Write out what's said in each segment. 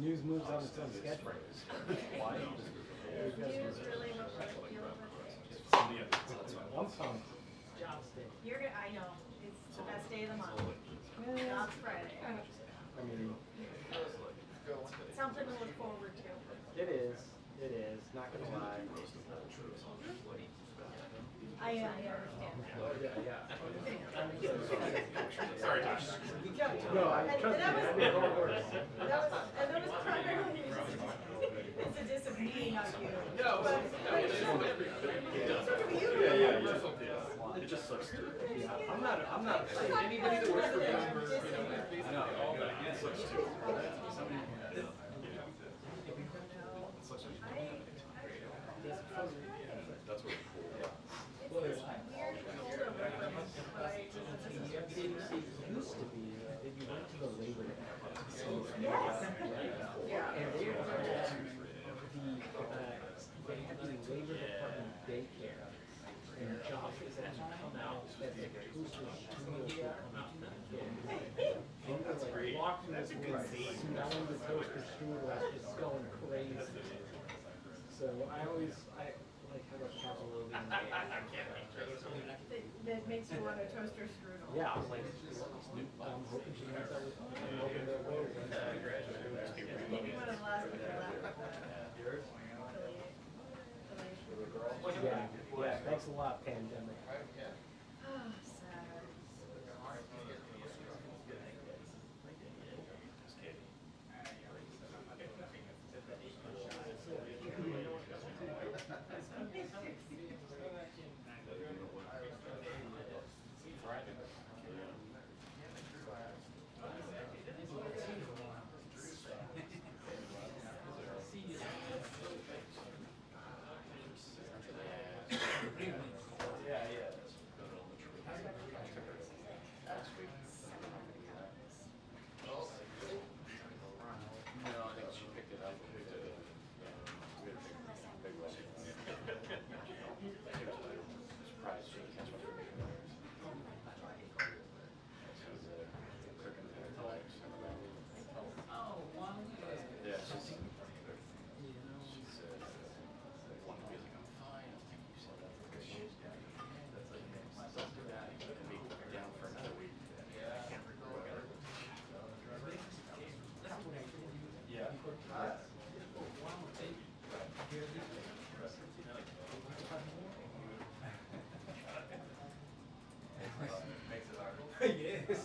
News moves on its own schedule. Why? News really what you I'm pumped. Jobs day. You're gonna, I know, it's the best day of the month. Jobs Friday. I mean, Something to look forward to. it is. It is. Not gonna lie. I understand. Sorry, Josh. No, I trust And that me. was- I did all worse. That was primarily it's a disappointing of you. No, But so do you. It just sucks to. Yeah, I'm not afraid. Anybody that works for me, No, it sucks too. That's what. It's this weird folder reference, but I It used to be that you went to the labor department. yes. Yeah. And they had the labor department daycare. And Josh was at come out as a toaster strudel. That's great. Walking this way, smelling the toaster strudel, just going crazy. So I like have a Pavlovian. That makes you want a toaster strudel. Yeah, I was like, I'm hoping she knows that was, I'm hoping that was. Maybe one of the last people left. Yours? Affiliation. Yeah, thanks a lot, pandemic. Ah, sad. Yes.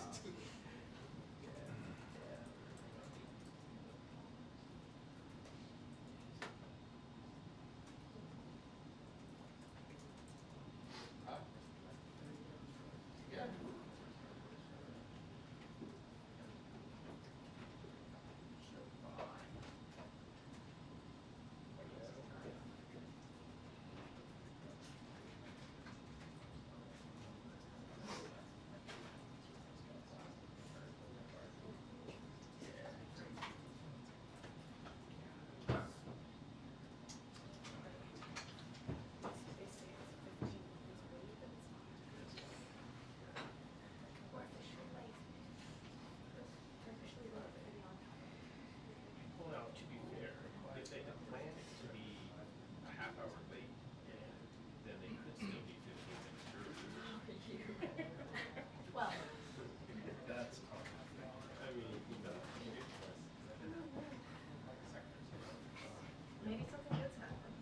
Well, to be fair, if they had planned it to be a half hour late, then they could still be 15 minutes early. Well, That's, I mean, maybe something good's happening.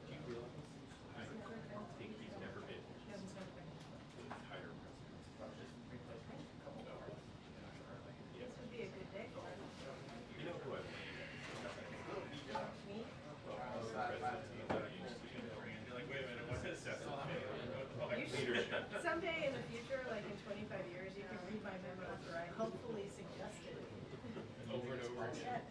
do you realize, I think he's never been higher president. This would be a good day for it. You know who I Me? You're like, wait a minute, what's this? Someday in the future, like in 25 years, you can read my memo after I hopefully suggested it. Over and over again.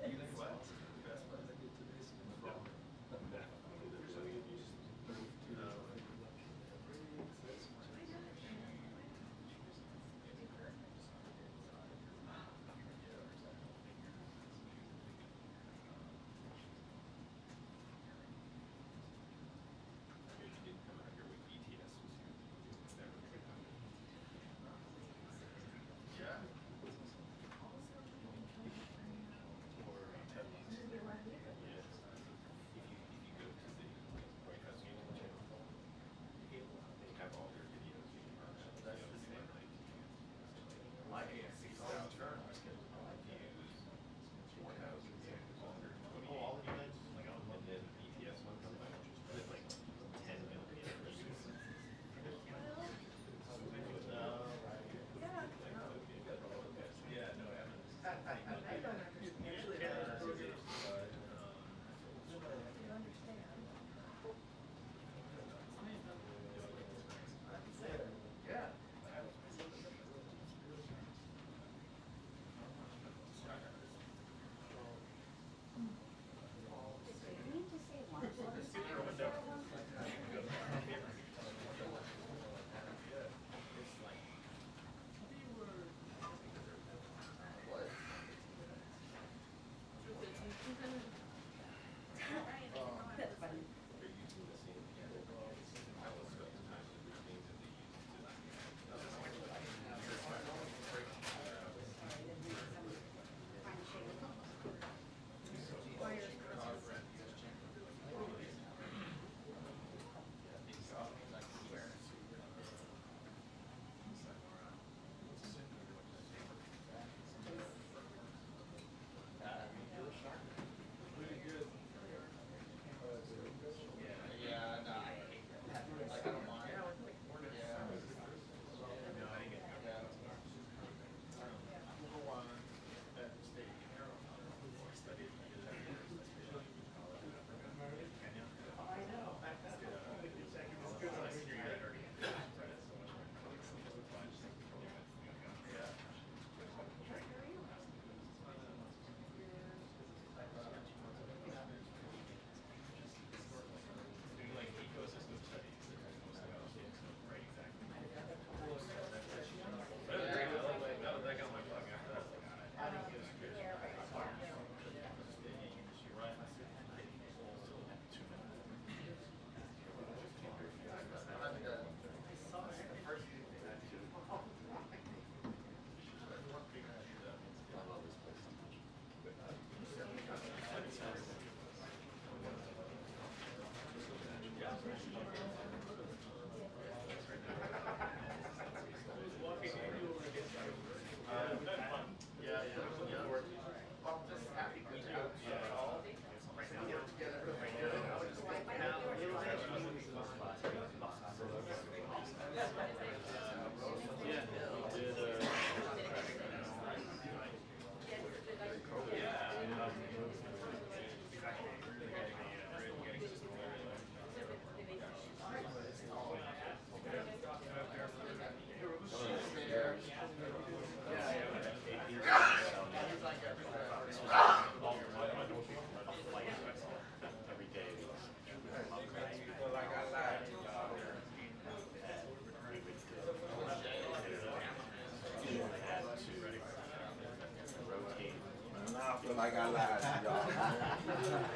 I got last, y'all.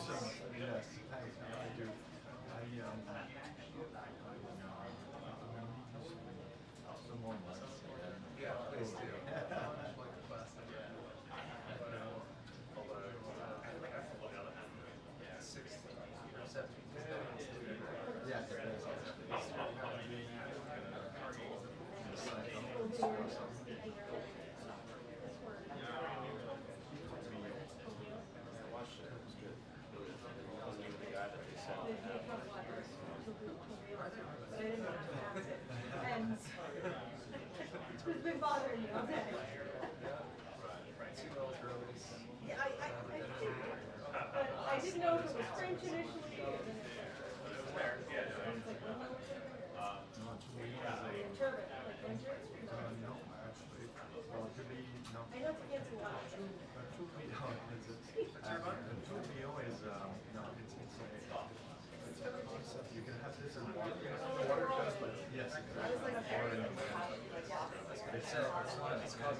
Yes, thanks. I do. Some more months. Yeah, please do. Yes, it is. And it's been bothering me all day. Yeah, I think, but I didn't know if it was French initially, and then it's like, turbot, like winter. No, actually. Well, it could be, no. I know it's against the law. Tubio is, no, you can have this in water. Yes, exactly. I was like, very It's called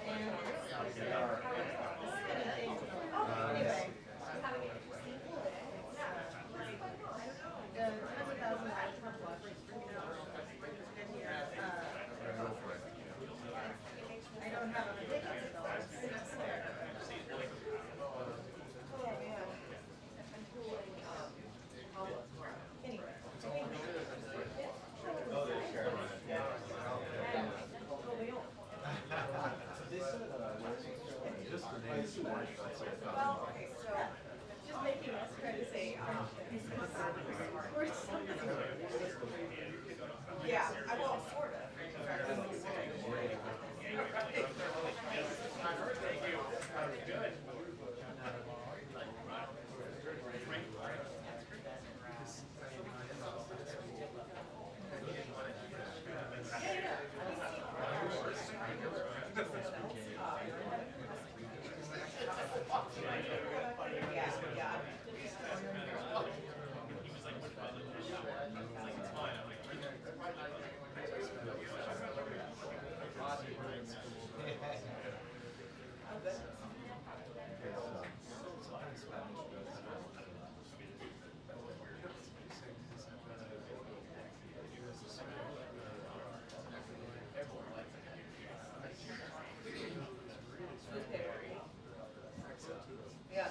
anyway, I'm having it interesting. Yeah. The 100,000 I have watched. I don't have a ridiculous dollars. Oh, yeah. Anyway. Oh, there's Caroline. Just the name is Spanish, that's it. Well, okay, so just making us try to say, or something. Yeah, I will, sort of. Yeah.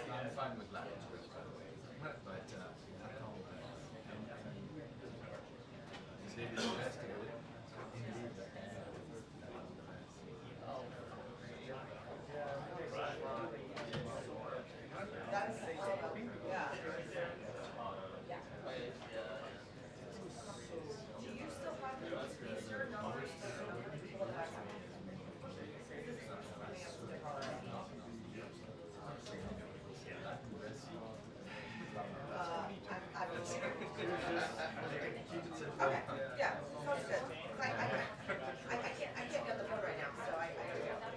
I'm fine with Latin, but not all that. They did investigate it. Indeed, That's, yeah. Do you still have these are numbers that are number people that have? Okay, yeah, sounds good. I can't be on the phone right now, so I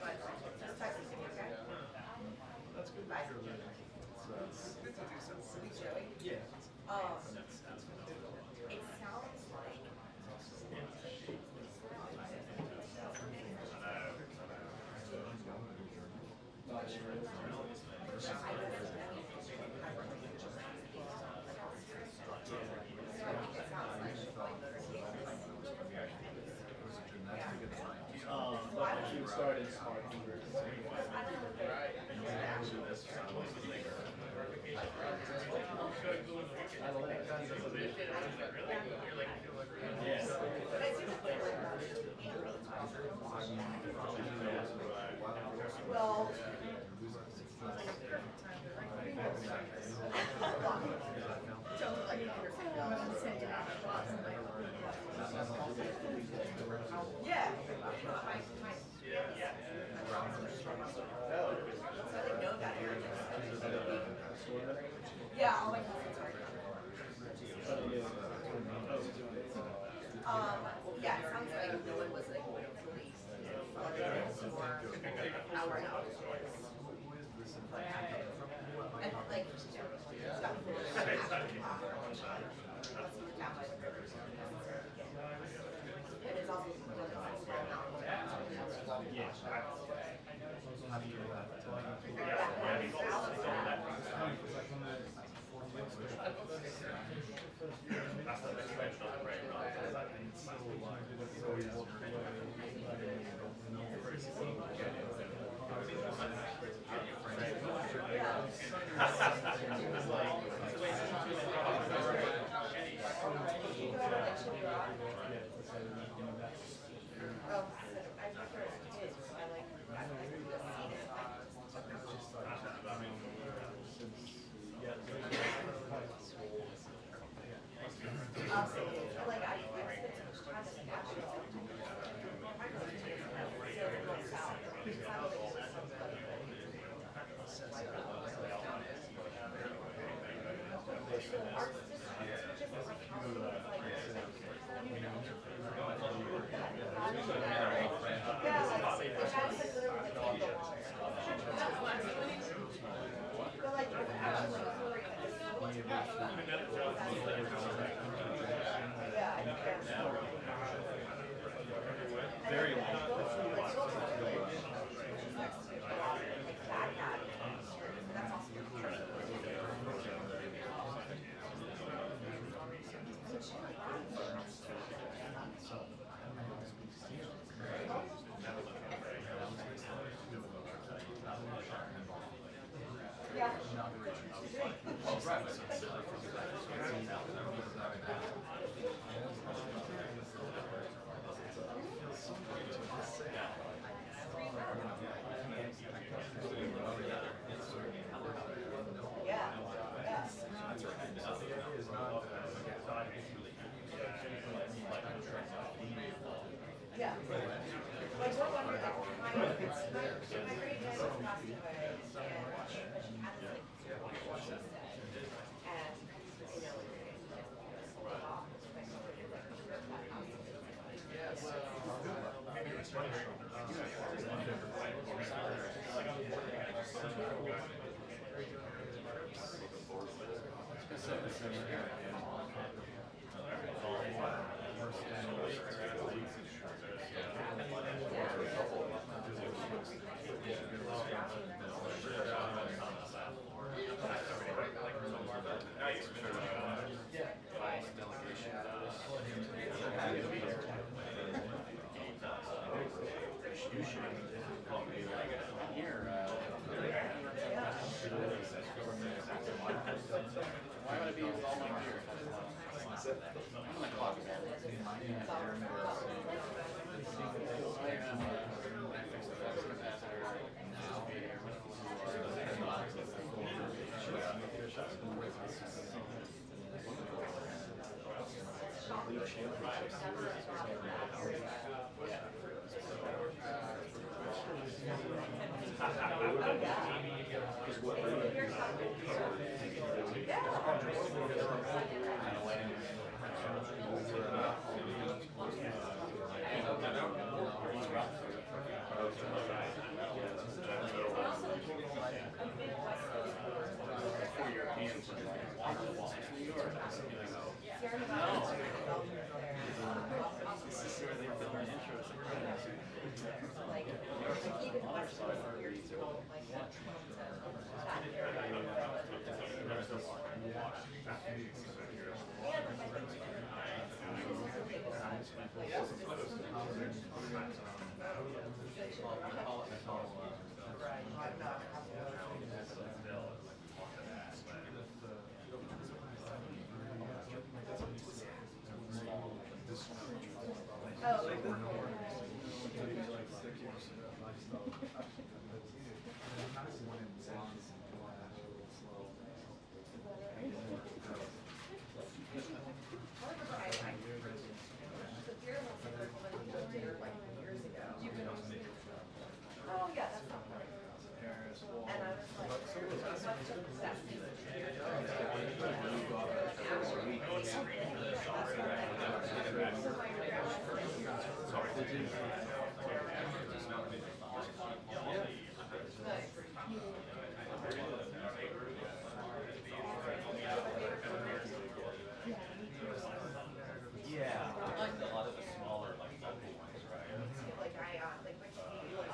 but just text me, okay? that's good. Bye. Good to do something. Sweet Joey. Yeah. It sounds like. But she started sparking her. Well. Don't like Like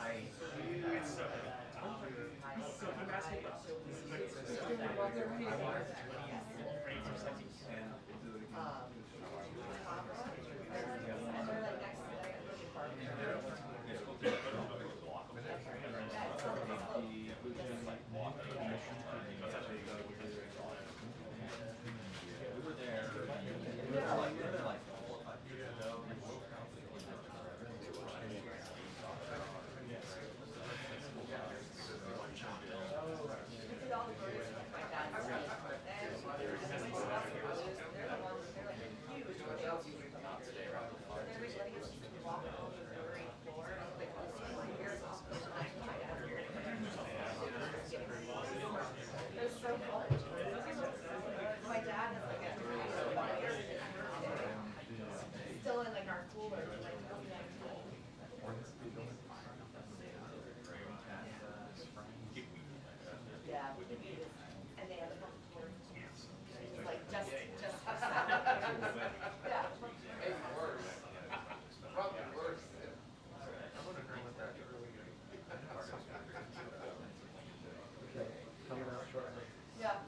Coming out shortly. Yeah.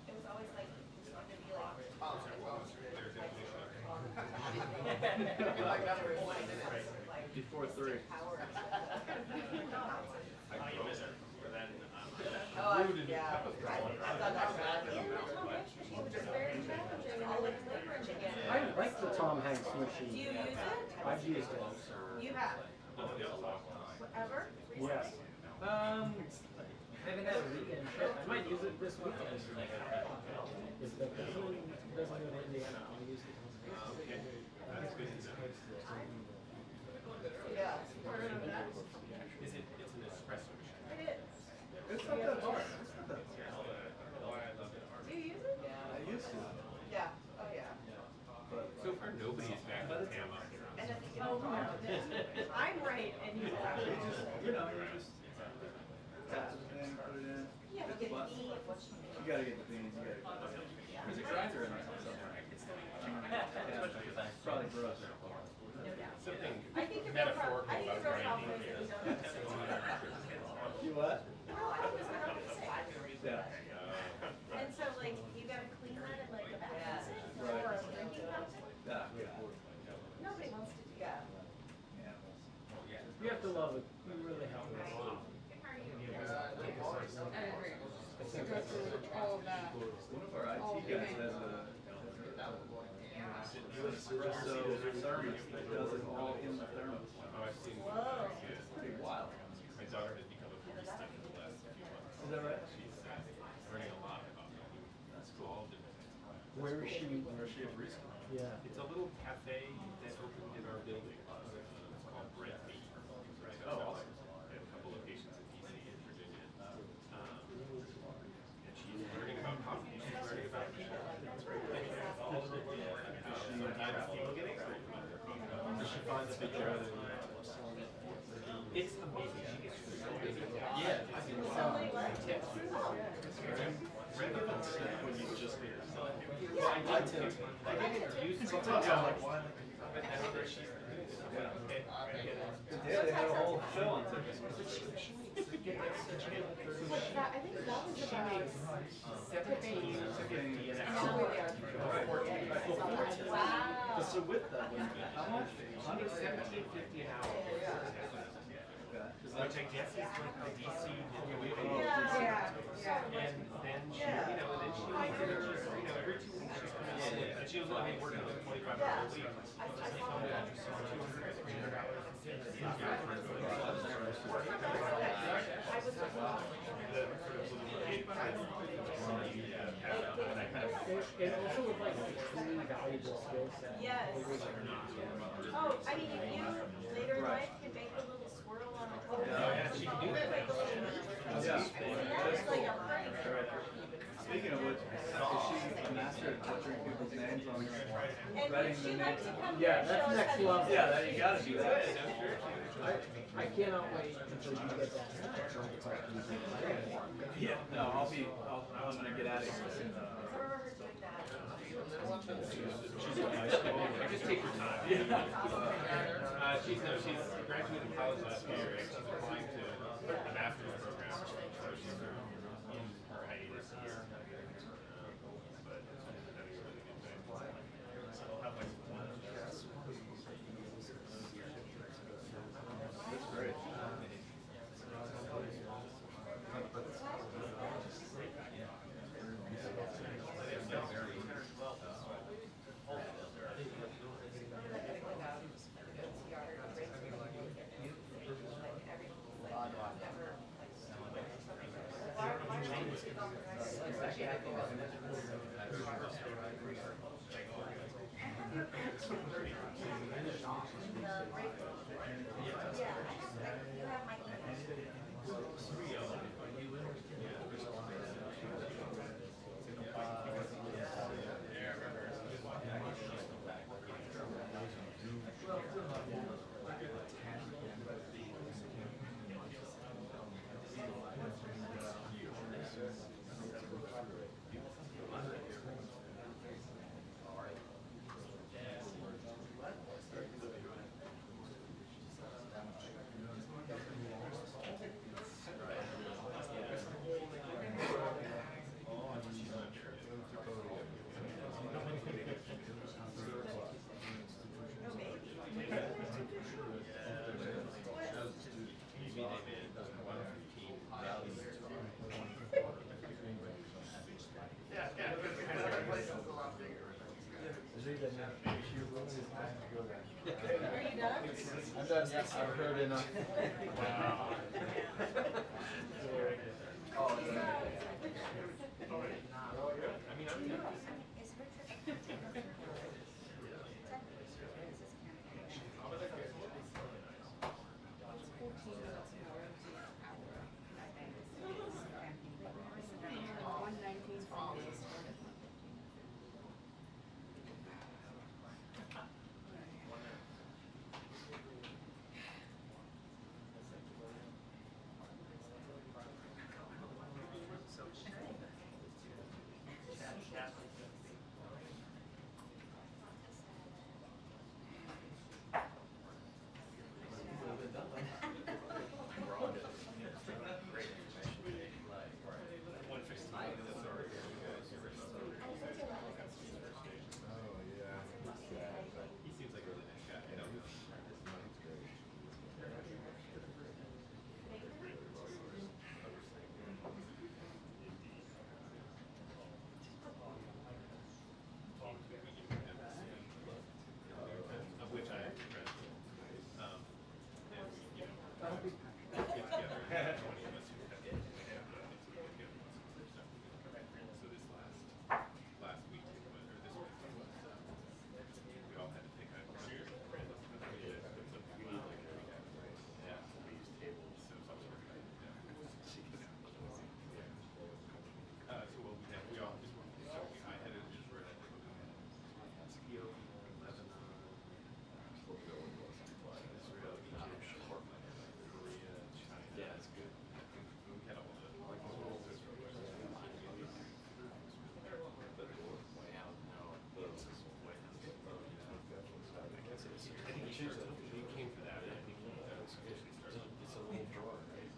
It was always like, just wanted to be like, Before 3. oh, yeah. I've done that. She was just very challenging. All like leverage again. I like the Tom Hanks machine. Do you use it? I've used it. You have? Ever? Yes. I haven't had a weekend trip. I might use it this weekend. If the person doesn't go to Indiana, I'll use it. That's good to know. Yeah. Is it, it's an espresso machine? It is. It's not that hard. It's not that hard. Why I love it. Do you use it? I used to. Yeah. Oh, yeah. So far, nobody's back in Tam up here. And then, I'm right and you are. You just, you know, you just tap the thing, put it in. Yeah, hit but the get button. me what you You gotta get the beans, you gotta get the There's a grinder in there somewhere. Yeah, probably gross. Something I think you're metaphorical I think about you're real grinding confident that you things. don't have to say. You what? No, I think it's what I'm saying. Yeah. And so like, you gotta clean that in like a bathroom sink or a drinking fountain? Yeah. Nobody wants to do that. You have to love it. You really have to. One of our IT guys has a espresso thermos that does it all in the thermos. Oh, I've seen Whoa. It's pretty wild. my daughter has become a barista for the last few months. Is that right? She's learning a lot about That's all cool. different things. Where is she? Where is she a barista? Yeah. It's a little cafe that opened in our building. It's called Brent Beat. Right. Oh, awesome. We have a couple locations in DC and Virginia. And she's learning about coffee. She's learning about it's great. All of it. Sometimes people get angry. Does she find the picture of the It's amazing. She gets so busy. Yeah, I think So like what? regular stuff when you just get it. I tend to. Sometimes I'm like, why? But that's where she's okay. Yeah, they had a whole show on TV. What's that? I think that was about 1750 an Now hour. we're there. Wow. So with that, how much? 1750 an hour. Which I guess is like the DC minimum wage. Yeah. And then she, you know, and then she was, you know, every 2 weeks she's coming in. And she was only working a 25-hour week. It also was like a truly valuable skill set. Yes. Oh, I mean, if you later in life can make a little swirl on a toast. yeah, she can do that. Like a little meat. Yeah. That's like a party. Speaking of which, is she a master at butchering people's names on And writing would the she like names? to come Yeah, here and that's show us next how to level. use Yeah, it? that you gotta do that. I cannot wait until you get that. Yeah, no, I'm gonna get out of here. I remember her doing that. Just take your time. She's graduated college last year and she's applying to the master's program. So she's in her summer hiatus here. But having a really good time. So I'll have like one of those. That's great. I'm done, yes, I've heard enough. Wow. I mean, I'm good. He seems like a really nice guy. You know, of which I am president. And we, get together. 20 of us who have things we get together. So this last week, or this week, we all had to pick a random. Yeah, we used tables. So it's always working. So what we all just so I had to just read Ethiopia, Lebanon, Israel, Egypt, Korea, China. Yeah, it's good. We had all the I think he came for that. I think he officially started. It's a little drawer, right?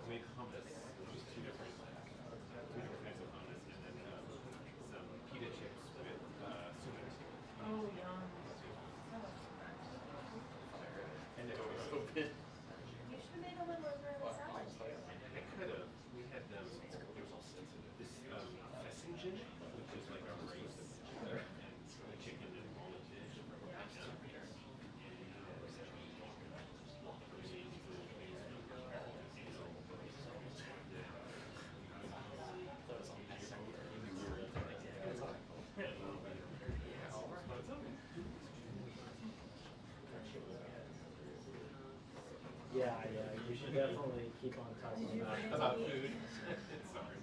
I made hummus, which is two different kinds of hummus, and then some pita chips with sumac. Oh, yum. And it was open. You should have made a little Israeli salad. I could have. We had them. This Fessingen, which is like a rice and the chicken and walnut dish. Yeah, you should definitely keep on top of that. About food. Sorry.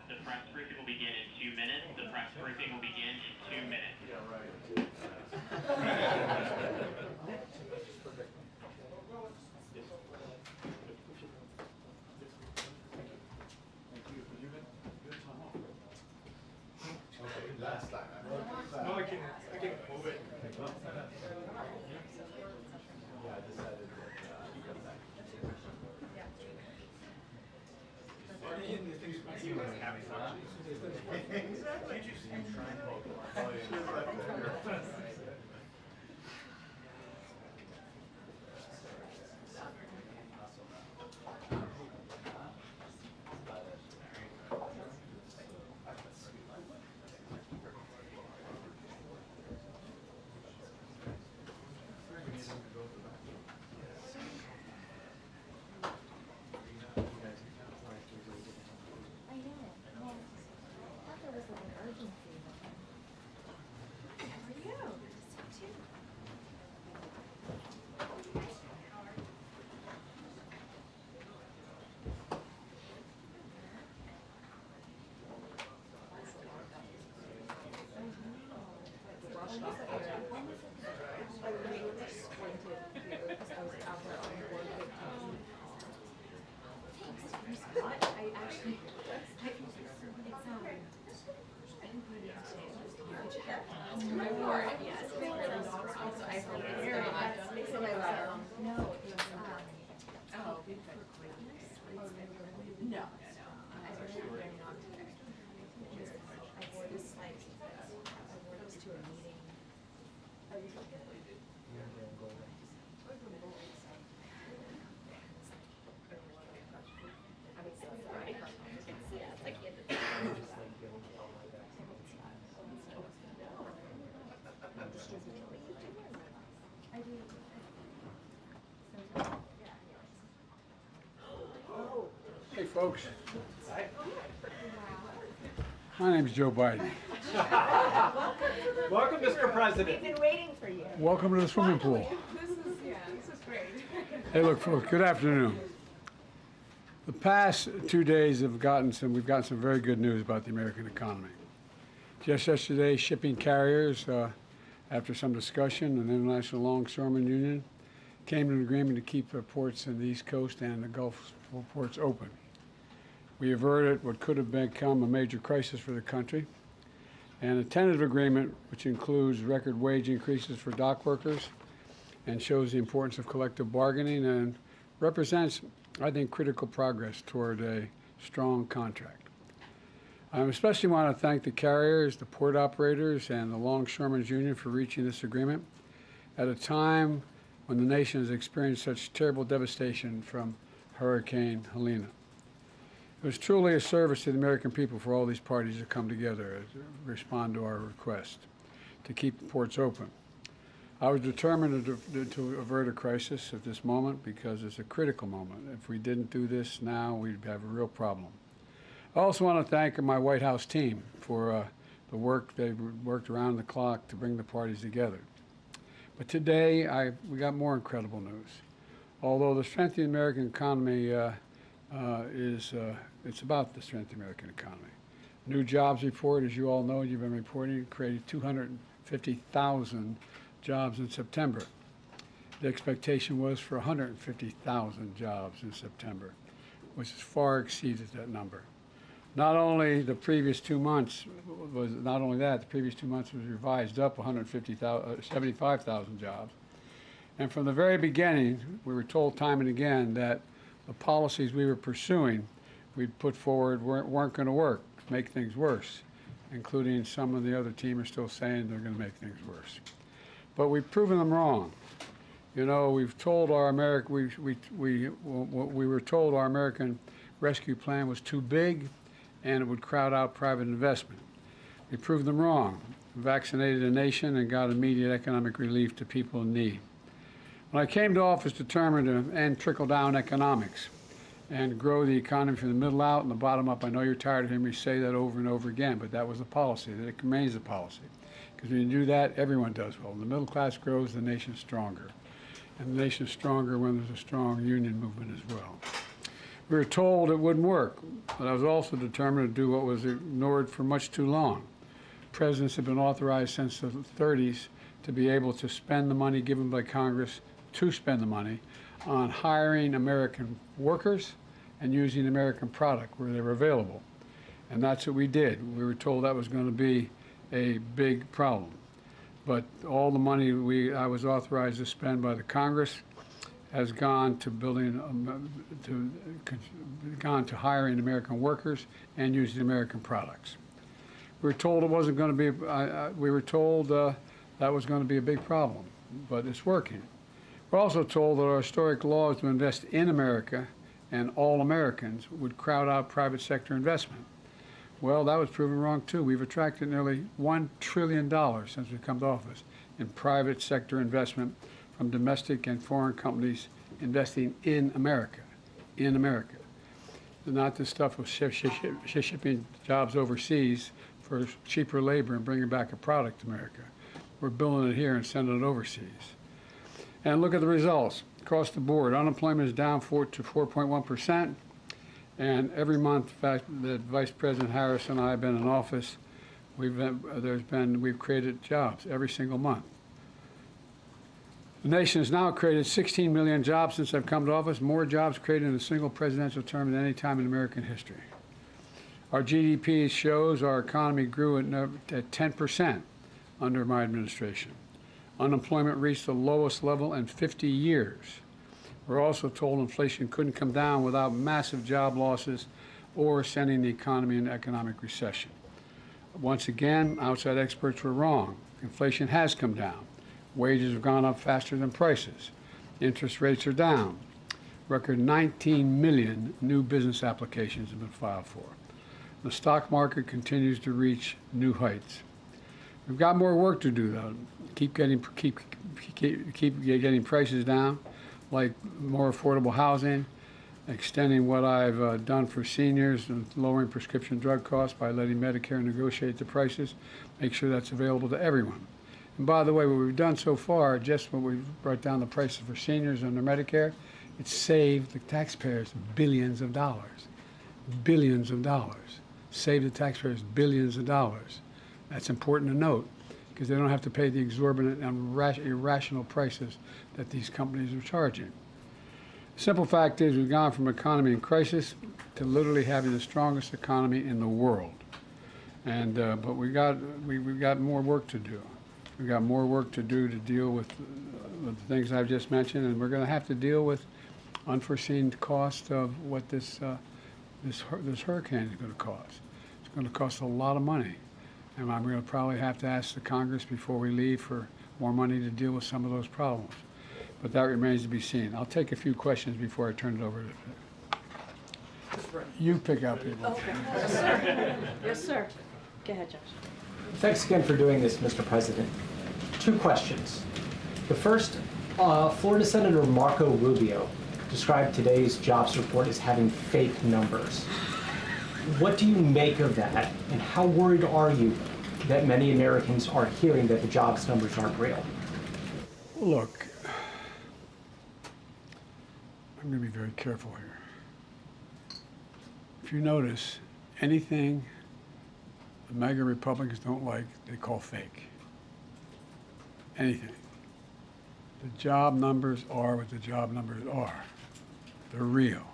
The press briefing will begin in 2 minutes. The press briefing will begin in 2 minutes. Yeah, right. Last time. No, I can move it. Yeah, Hey, folks. My name's Joe Biden. Welcome, Mr. President. We've been waiting for you. Welcome to the swimming pool. This is great. Hey, look, folks, good afternoon. The past 2 days we've gotten some very good news about the American economy. Just yesterday, shipping carriers, after some discussion, and the International Longshoremen Union came to an agreement to keep their ports in the East Coast and the Gulf ports open. We averted what could have become a major crisis for the country, and a tentative agreement which includes record wage increases for dock workers and shows the importance of collective bargaining and represents, I think, critical progress toward a strong contract. I especially want to thank the carriers, the port operators, and the Longshoremen's Union for reaching this agreement at a time when the nation has experienced such terrible devastation from Hurricane Helene. It was truly a service to the American people for all these parties to come together to respond to our request to keep the ports open. I was determined to avert a crisis at this moment because it's a critical moment. If we didn't do this now, we'd have a real problem. I also want to thank my White House team for the work. They've worked around the clock to bring the parties together. But today, we got more incredible news. Although the strength of the American economy it's about the strength of the American economy. New jobs report, as you all know, you've been reporting, created 250,000 jobs in September. The expectation was for 150,000 jobs in September, which has far exceeded that number. Not only the previous 2 months was the previous 2 months was revised up 75,000 jobs. And from the very beginning, we were told time and again that the policies we were pursuing, we'd put forward weren't going to work, make things worse, including some of the other team are still saying they're going to make things worse. But we've proven them wrong. You know, we've told our we were told our American rescue plan was too big and it would crowd out private investment. We proved them wrong. We vaccinated a nation and got immediate economic relief to people in need. When I came to office determined to end trickle-down economics and grow the economy from the middle out and the bottom up, I know you're tired of hearing me say that over and over again, but that was the policy, that it remains the policy. Because when you do that, everyone does well. When the middle class grows, the nation's stronger. And the nation's stronger when there's a strong union movement as well. We were told it wouldn't work, but I was also determined to do what was ignored for much too long. Presidents have been authorized since the 30s to be able to spend the money given by Congress to spend the money on hiring American workers and using American product where they were available. And that's what we did. We were told that was going to be a big problem. But all the money I was authorized to spend by the Congress has gone to hiring American workers and using American products. We were told it wasn't going to be. We were told that was going to be a big problem, but it's working. We're also told that our historic laws to invest in America and all Americans would crowd out private sector investment. Well, that was proven wrong too. We've attracted nearly $1 trillion since we've come to office in private sector investment from domestic and foreign companies investing in America, And not this stuff of shipping jobs overseas for cheaper labor and bringing back a product to America. We're building it here and sending it overseas. And look at the results. Across the board, unemployment is down to 4.1%. And every month, in fact, that Vice President Harris and I have been in office, we've created jobs every single month. The nation has now created 16 million jobs since I've come to office, more jobs created in a single presidential term than any time in American history. Our GDP shows our economy grew at 10% under my administration. Unemployment reached the lowest level in 50 years. We're also told inflation couldn't come down without massive job losses or sending the economy into economic recession. Once again, outside experts were wrong. Inflation has come down. Wages have gone up faster than prices. Interest rates are down. Record 19 million new business applications have been filed for. The stock market continues to reach new heights. We've got more work to do, though. Keep getting prices down, like more affordable housing, extending what I've done for seniors and lowering prescription drug costs by letting Medicare negotiate the prices, make sure that's available to everyone. And by the way, what we've done so far, just when we brought down the prices for seniors under Medicare, it saved the taxpayers billions of dollars. Billions of dollars. Saved the taxpayers billions of dollars. That's important to note, because they don't have to pay the exorbitant and irrational prices that these companies are charging. The simple fact is we've gone from economy in crisis to literally having the strongest economy in the world. And but we've got more work to do. We've got more work to do to deal with the things I've just mentioned, and we're going to have to deal with unforeseen cost of what this hurricane is going to cost. It's going to cost a lot of money. And I'm going to probably have to ask the Congress before we leave for more money to deal with some of those problems. But that remains to be seen. I'll take a few questions before I turn it over to you. Pick out people. Okay. Yes, sir. Yes, sir. Go ahead, Josh. Thanks again for doing this, Mr. President. 2 questions. The first, Florida Senator Marco Rubio described today's jobs report as having fake numbers. What do you make of that, and how worried are you that many Americans are hearing that the jobs numbers aren't real? Look, I'm going to be very careful here. If you notice, anything the MAGA Republicans don't like, they call fake. Anything. The job numbers are what the job numbers are. They're real.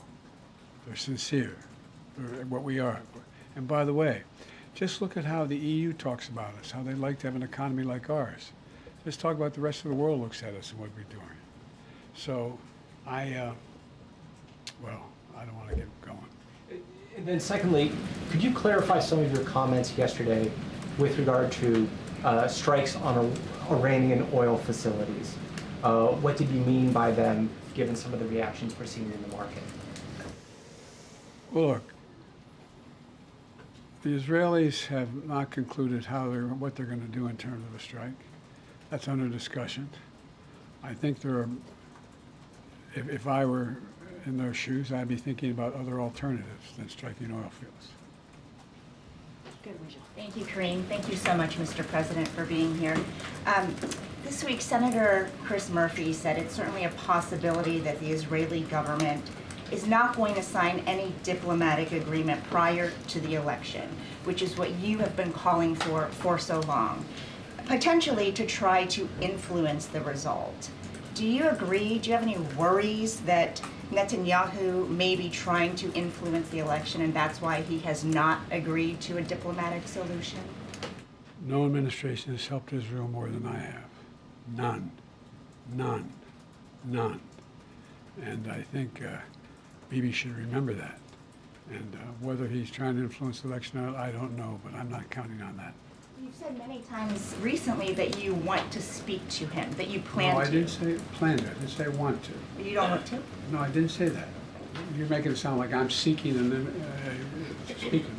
They're sincere. They're what we are. And by the way, just look at how the EU talks about us, how they like to have an economy like ours. Just talk about the rest of the world looks at us and what we're doing. So I don't want to get going. And then secondly, could you clarify some of your comments yesterday with regard to strikes on Iranian oil facilities? What did you mean by them, given some of the reactions we're seeing in the market? Well, look, the Israelis have not concluded what they're going to do in terms of a strike. That's under discussion. I think if I were in their shoes, I'd be thinking about other alternatives than striking oil fields. Thank you, Karine. Thank you so much, Mr. President, for being here. This week, Senator Chris Murphy said it's certainly a possibility that the Israeli government is not going to sign any diplomatic agreement prior to the election, which is what you have been calling for so long, potentially to try to influence the result. Do you agree? Do you have any worries that Netanyahu may be trying to influence the election and that's why he has not agreed to a diplomatic solution? No administration has helped Israel more than I have. None. None. None. And I think Bibi should remember that. And whether he's trying to influence the election or not, I don't know, but I'm not counting on that. You've said many times recently that you want to speak to him, that you plan to. No, I didn't say plan to. I didn't say want to. You don't want to? No, I didn't say that. You're making it sound like I'm seeking and then speaking.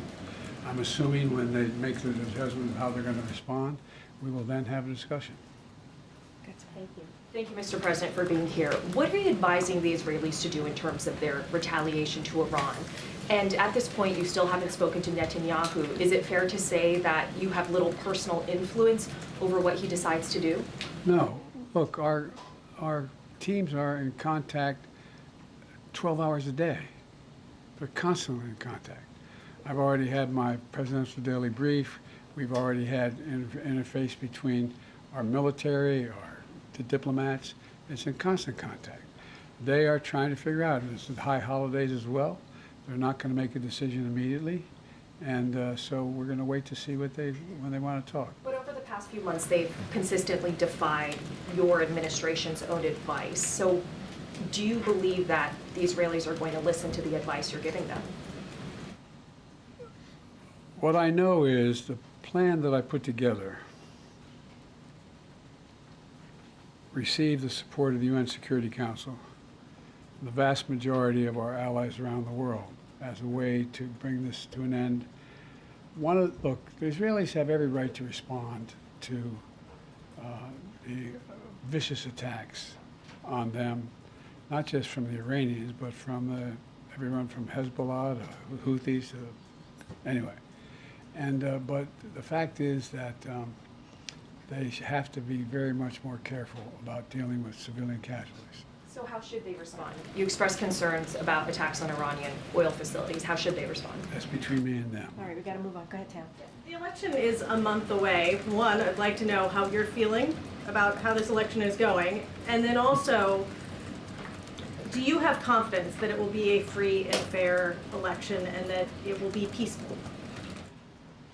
I'm assuming when they make the judgment of how they're going to respond, we will then have a discussion. Thank you. Thank you, Mr. President, for being here. What are you advising the Israelis to do in terms of their retaliation to Iran? And at this point, you still haven't spoken to Netanyahu. Is it fair to say that you have little personal influence over what he decides to do? No. Look, our teams are in contact 12 hours a day. They're constantly in contact. I've already had my presidential daily brief. We've already had interface between our military, the diplomats. It's in constant contact. They are trying to figure out, and this is high holidays as well. They're not going to make a decision immediately, and so we're going to wait to see when they want to talk. But over the past few months, they've consistently defied your administration's own advice. So do you believe that the Israelis are going to listen to the advice you're giving them? What I know is the plan that I put together received the support of the UN Security Council, the vast majority of our allies around the world, as a way to bring this to an end. Look, the Israelis have every right to respond to the vicious attacks on them, not just from the Iranians, but from everyone from Hezbollah to Houthis to, anyway. And but the fact is that they have to be very much more careful about dealing with civilian casualties. So how should they respond? You expressed concerns about attacks on Iranian oil facilities. How should they respond? That's between me and them. All right, we got to move on. Go ahead, Tam. The election is a month away. One, I'd like to know how you're feeling about how this election is going. And then also, do you have confidence that it will be a free and fair election and that it will be peaceful?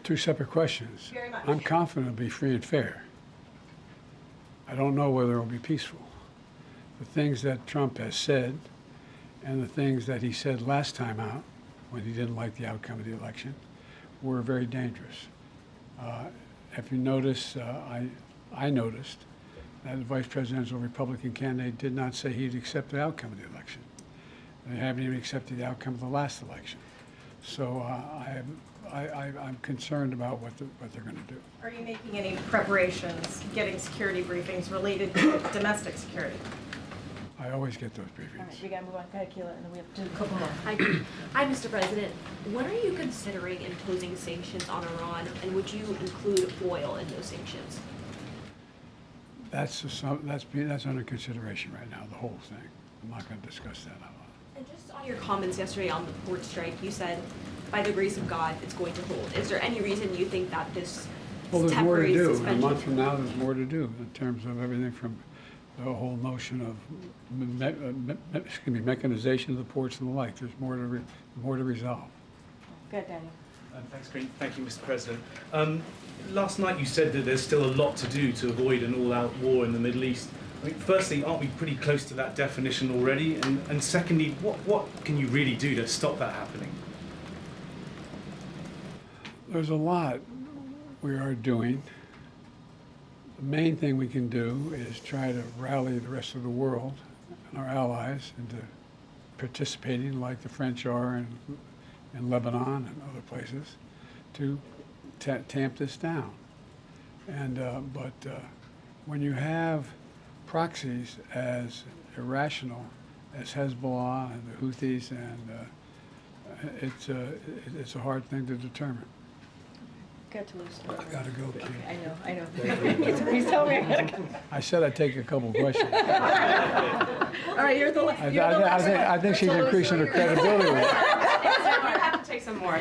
Two separate questions. Very much. I'm confident it'll be free and fair. I don't know whether it'll be peaceful. The things that Trump has said and the things that he said last time out, when he didn't like the outcome of the election, were very dangerous. If you notice, I noticed that the vice presidential Republican candidate did not say he'd accept the outcome of the election. They haven't even accepted the outcome of the last election. So I'm concerned about what they're going to do. Are you making any preparations, getting security briefings related to domestic security? I always get those briefings. All right, we got to move on. Go ahead, Keila, and then we have to do a couple more. Hi, Mr. President. When are you considering imposing sanctions on Iran, and would you include oil in those sanctions? That's under consideration right now, the whole thing. I'm not going to discuss that out loud. And just on your comments yesterday on the port strike, you said, by the grace of God, it's going to hold. Is there any reason you think that this there's more to do. suspension? A month from now, there's more to do in terms of everything from the whole notion of mechanization of the ports and the like. There's more to resolve. Go ahead, Daniel. Thanks, Karine. Thank you, Mr. President. Last night you said that there's still a lot to do to avoid an all-out war in the Middle East. I mean, firstly, aren't we pretty close to that definition already? And secondly, what can you really do to stop that happening? There's a lot we are doing. The main thing we can do is try to rally the rest of the world and our allies into participating like the French are in Lebanon and other places to tamp this down. And but when you have proxies as irrational as Hezbollah and the Houthis, and it's a hard thing to determine. Got to lose. I gotta go, Keith. I know. He's telling me I gotta go. I said I'd take a couple questions. All right, you're the last. I think she's increasing her credibility. You have to take some more.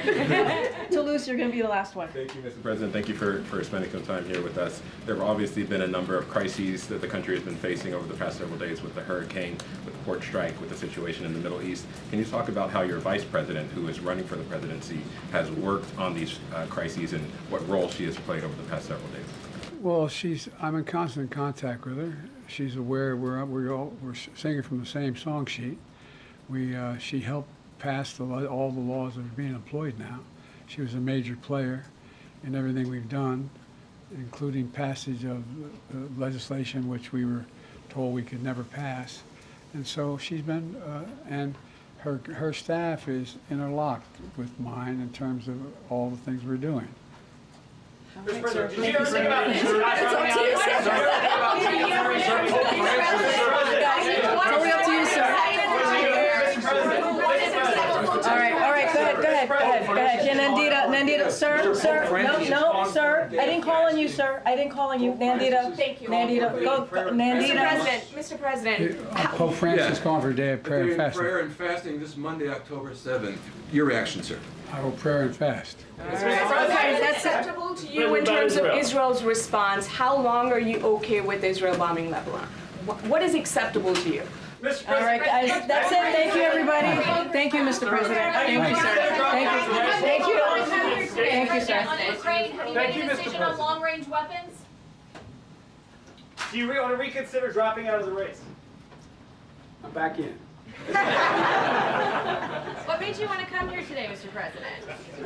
Toulouse, you're going to be the last one. Thank you, Mr. President. Thank you for spending some time here with us. There have obviously been a number of crises that the country has been facing over the past several days with the hurricane, with the port strike, with the situation in the Middle East. Can you talk about how your vice president, who is running for the presidency, has worked on these crises and what role she has played over the past several days? Well, I'm in constant contact with her. She's aware we're singing from the same song sheet. She helped pass all the laws that are being employed now. She was a major player in everything we've done, including passage of legislation which we were told we could never pass. And so she's been, and her staff is interlocked with mine in terms of all the things we're doing. Mr. President, did you ever think about this? Totally up to you, sir. All right, yeah, Nandita, sir, no, sir. I didn't call on you, sir. I didn't call on you, Nandita. Thank you. Nandita, go, Nandita. Mr. President. Pope Francis calling for a day of prayer and fasting. Prayer and fasting this Monday, October 7th. Your reaction, sir? I will pray and fast. Okay, that's acceptable to you in terms of Israel's response. How long are you okay with Israel bombing Lebanon? What is acceptable to you? All right, guys, that's it. Thank you, everybody. Thank you, Mr. President. Thank you, sir. Thank you. Thank you. Thank you, sir. On Ukraine, have you made a decision on long-range weapons? Do you want to reconsider dropping out of the race? I'm back in. What made you want to come here today, Mr. President?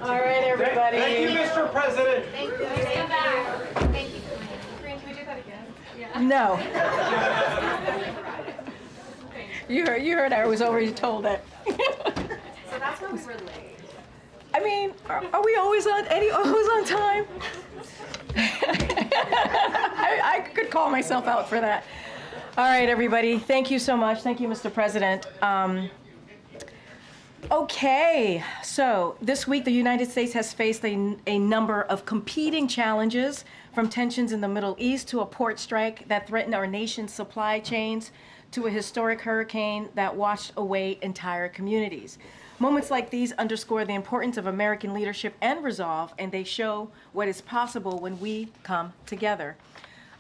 All right, everybody. Thank you, Mr. President. Thank you. Stand back. Thank you. Karine, can we do that again? Yeah. No. You heard I was already told that. So that's where we were late. I mean, are we always on time? I could call myself out for that. All right, everybody. Thank you so much. Thank you, Mr. President. Okay, so this week the United States has faced a number of competing challenges, from tensions in the Middle East to a port strike that threatened our nation's supply chains, to a historic hurricane that washed away entire communities. Moments like these underscore the importance of American leadership and resolve, and they show what is possible when we come together.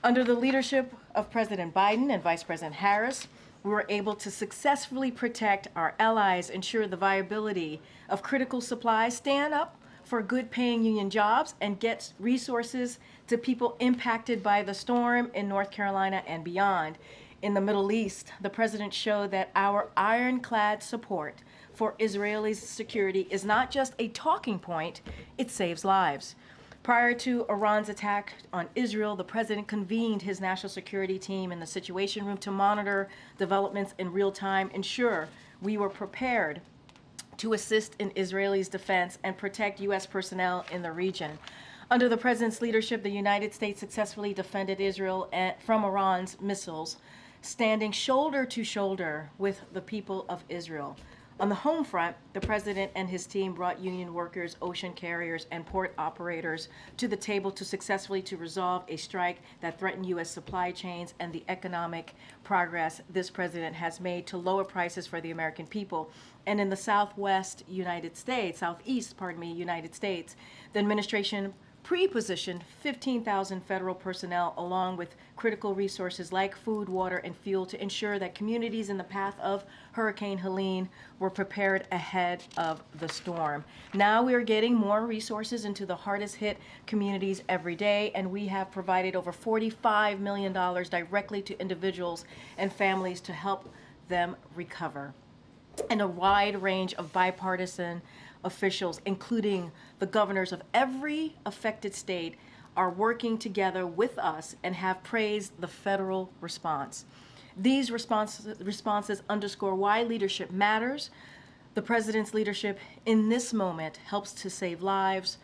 Under the leadership of President Biden and Vice President Harris, we were able to successfully protect our allies, ensure the viability of critical supplies, stand up for good-paying union jobs, and get resources to people impacted by the storm in North Carolina and beyond. In the Middle East, the president showed that our ironclad support for Israelis' security is not just a talking point, it saves lives. Prior to Iran's attack on Israel, the president convened his national security team in the Situation Room to monitor developments in real time, ensure we were prepared to assist in Israelis' defense and protect U.S. personnel in the region. Under the president's leadership, the United States successfully defended Israel from Iran's missiles, standing shoulder to shoulder with the people of Israel. On the home front, the president and his team brought union workers, ocean carriers, and port operators to the table to successfully resolve a strike that threatened U.S. supply chains and the economic progress this president has made to lower prices for the American people. And in the southeast United States, the administration pre-positioned 15,000 federal personnel along with critical resources like food, water, and fuel to ensure that communities in the path of Hurricane Helene were prepared ahead of the storm. Now we are getting more resources into the hardest hit communities every day, and we have provided over $45 million directly to individuals and families to help them recover. And a wide range of bipartisan officials, including the governors of every affected state, are working together with us and have praised the federal response. These responses underscore why leadership matters. The president's leadership in this moment helps to save lives,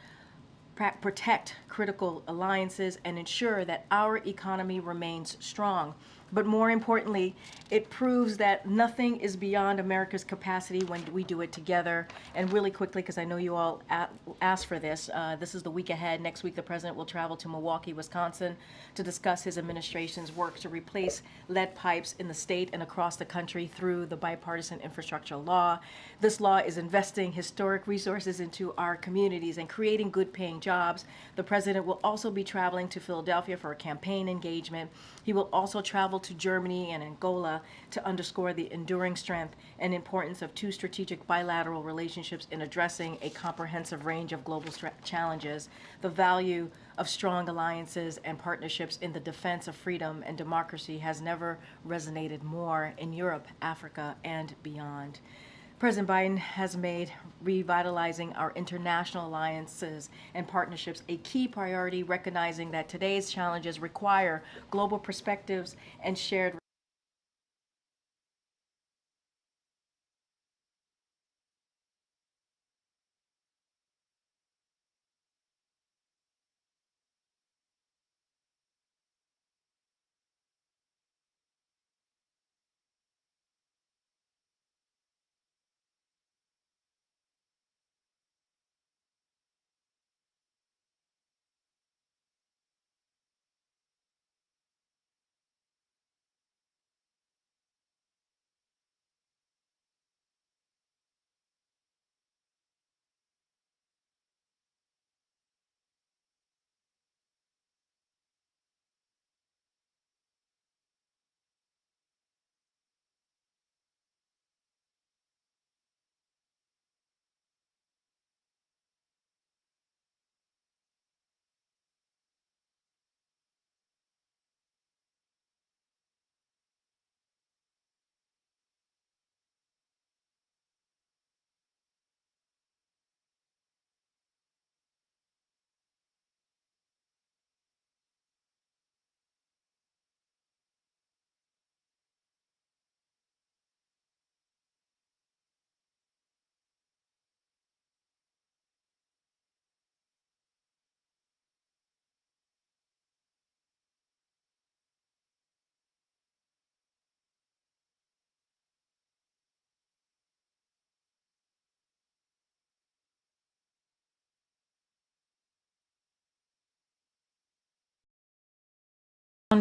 protect critical alliances, and ensure that our economy remains strong. But more importantly, it proves that nothing is beyond America's capacity when we do it together. And really quickly, because I know you all asked for this, this is the week ahead. Next week, the president will travel to Milwaukee, Wisconsin to discuss his administration's work to replace lead pipes in the state and across the country through the bipartisan infrastructure law. This law is investing historic resources into our communities and creating good-paying jobs. The president will also be traveling to Philadelphia for a campaign engagement. He will also travel to Germany and Angola to underscore the enduring strength and importance of two strategic bilateral relationships in addressing a comprehensive range of global challenges. The value of strong alliances and partnerships in the defense of freedom and democracy has never resonated more in Europe, Africa, and beyond. President Biden has made revitalizing our international alliances and partnerships a key priority, recognizing that today's challenges require global perspectives and shared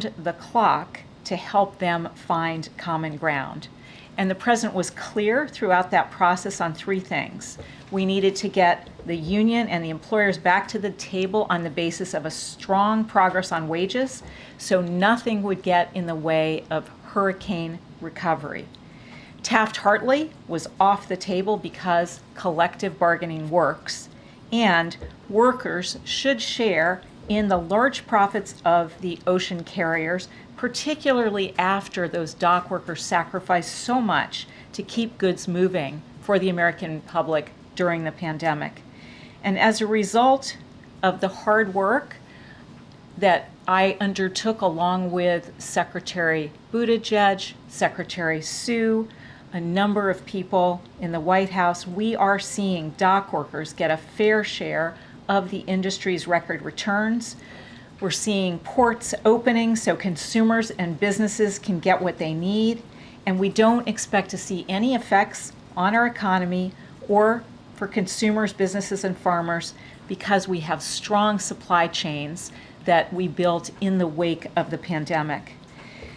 the clock to help them find common ground. And the president was clear throughout that process on three things. We needed to get the union and the employers back to the table on the basis of a strong progress on wages, so nothing would get in the way of hurricane recovery. Taft-Hartley was off the table because collective bargaining works, and workers should share in the large profits of the ocean carriers, particularly after those dock workers sacrificed so much to keep goods moving for the American public during the pandemic. And as a result of the hard work that I undertook along with Secretary Buttigieg, Secretary Sue, a number of people in the White House, we are seeing dock workers get a fair share of the industry's record returns. We're seeing ports opening so consumers and businesses can get what they need, and we don't expect to see any effects on our economy or for consumers, businesses, and farmers because we have strong supply chains that we built in the wake of the pandemic.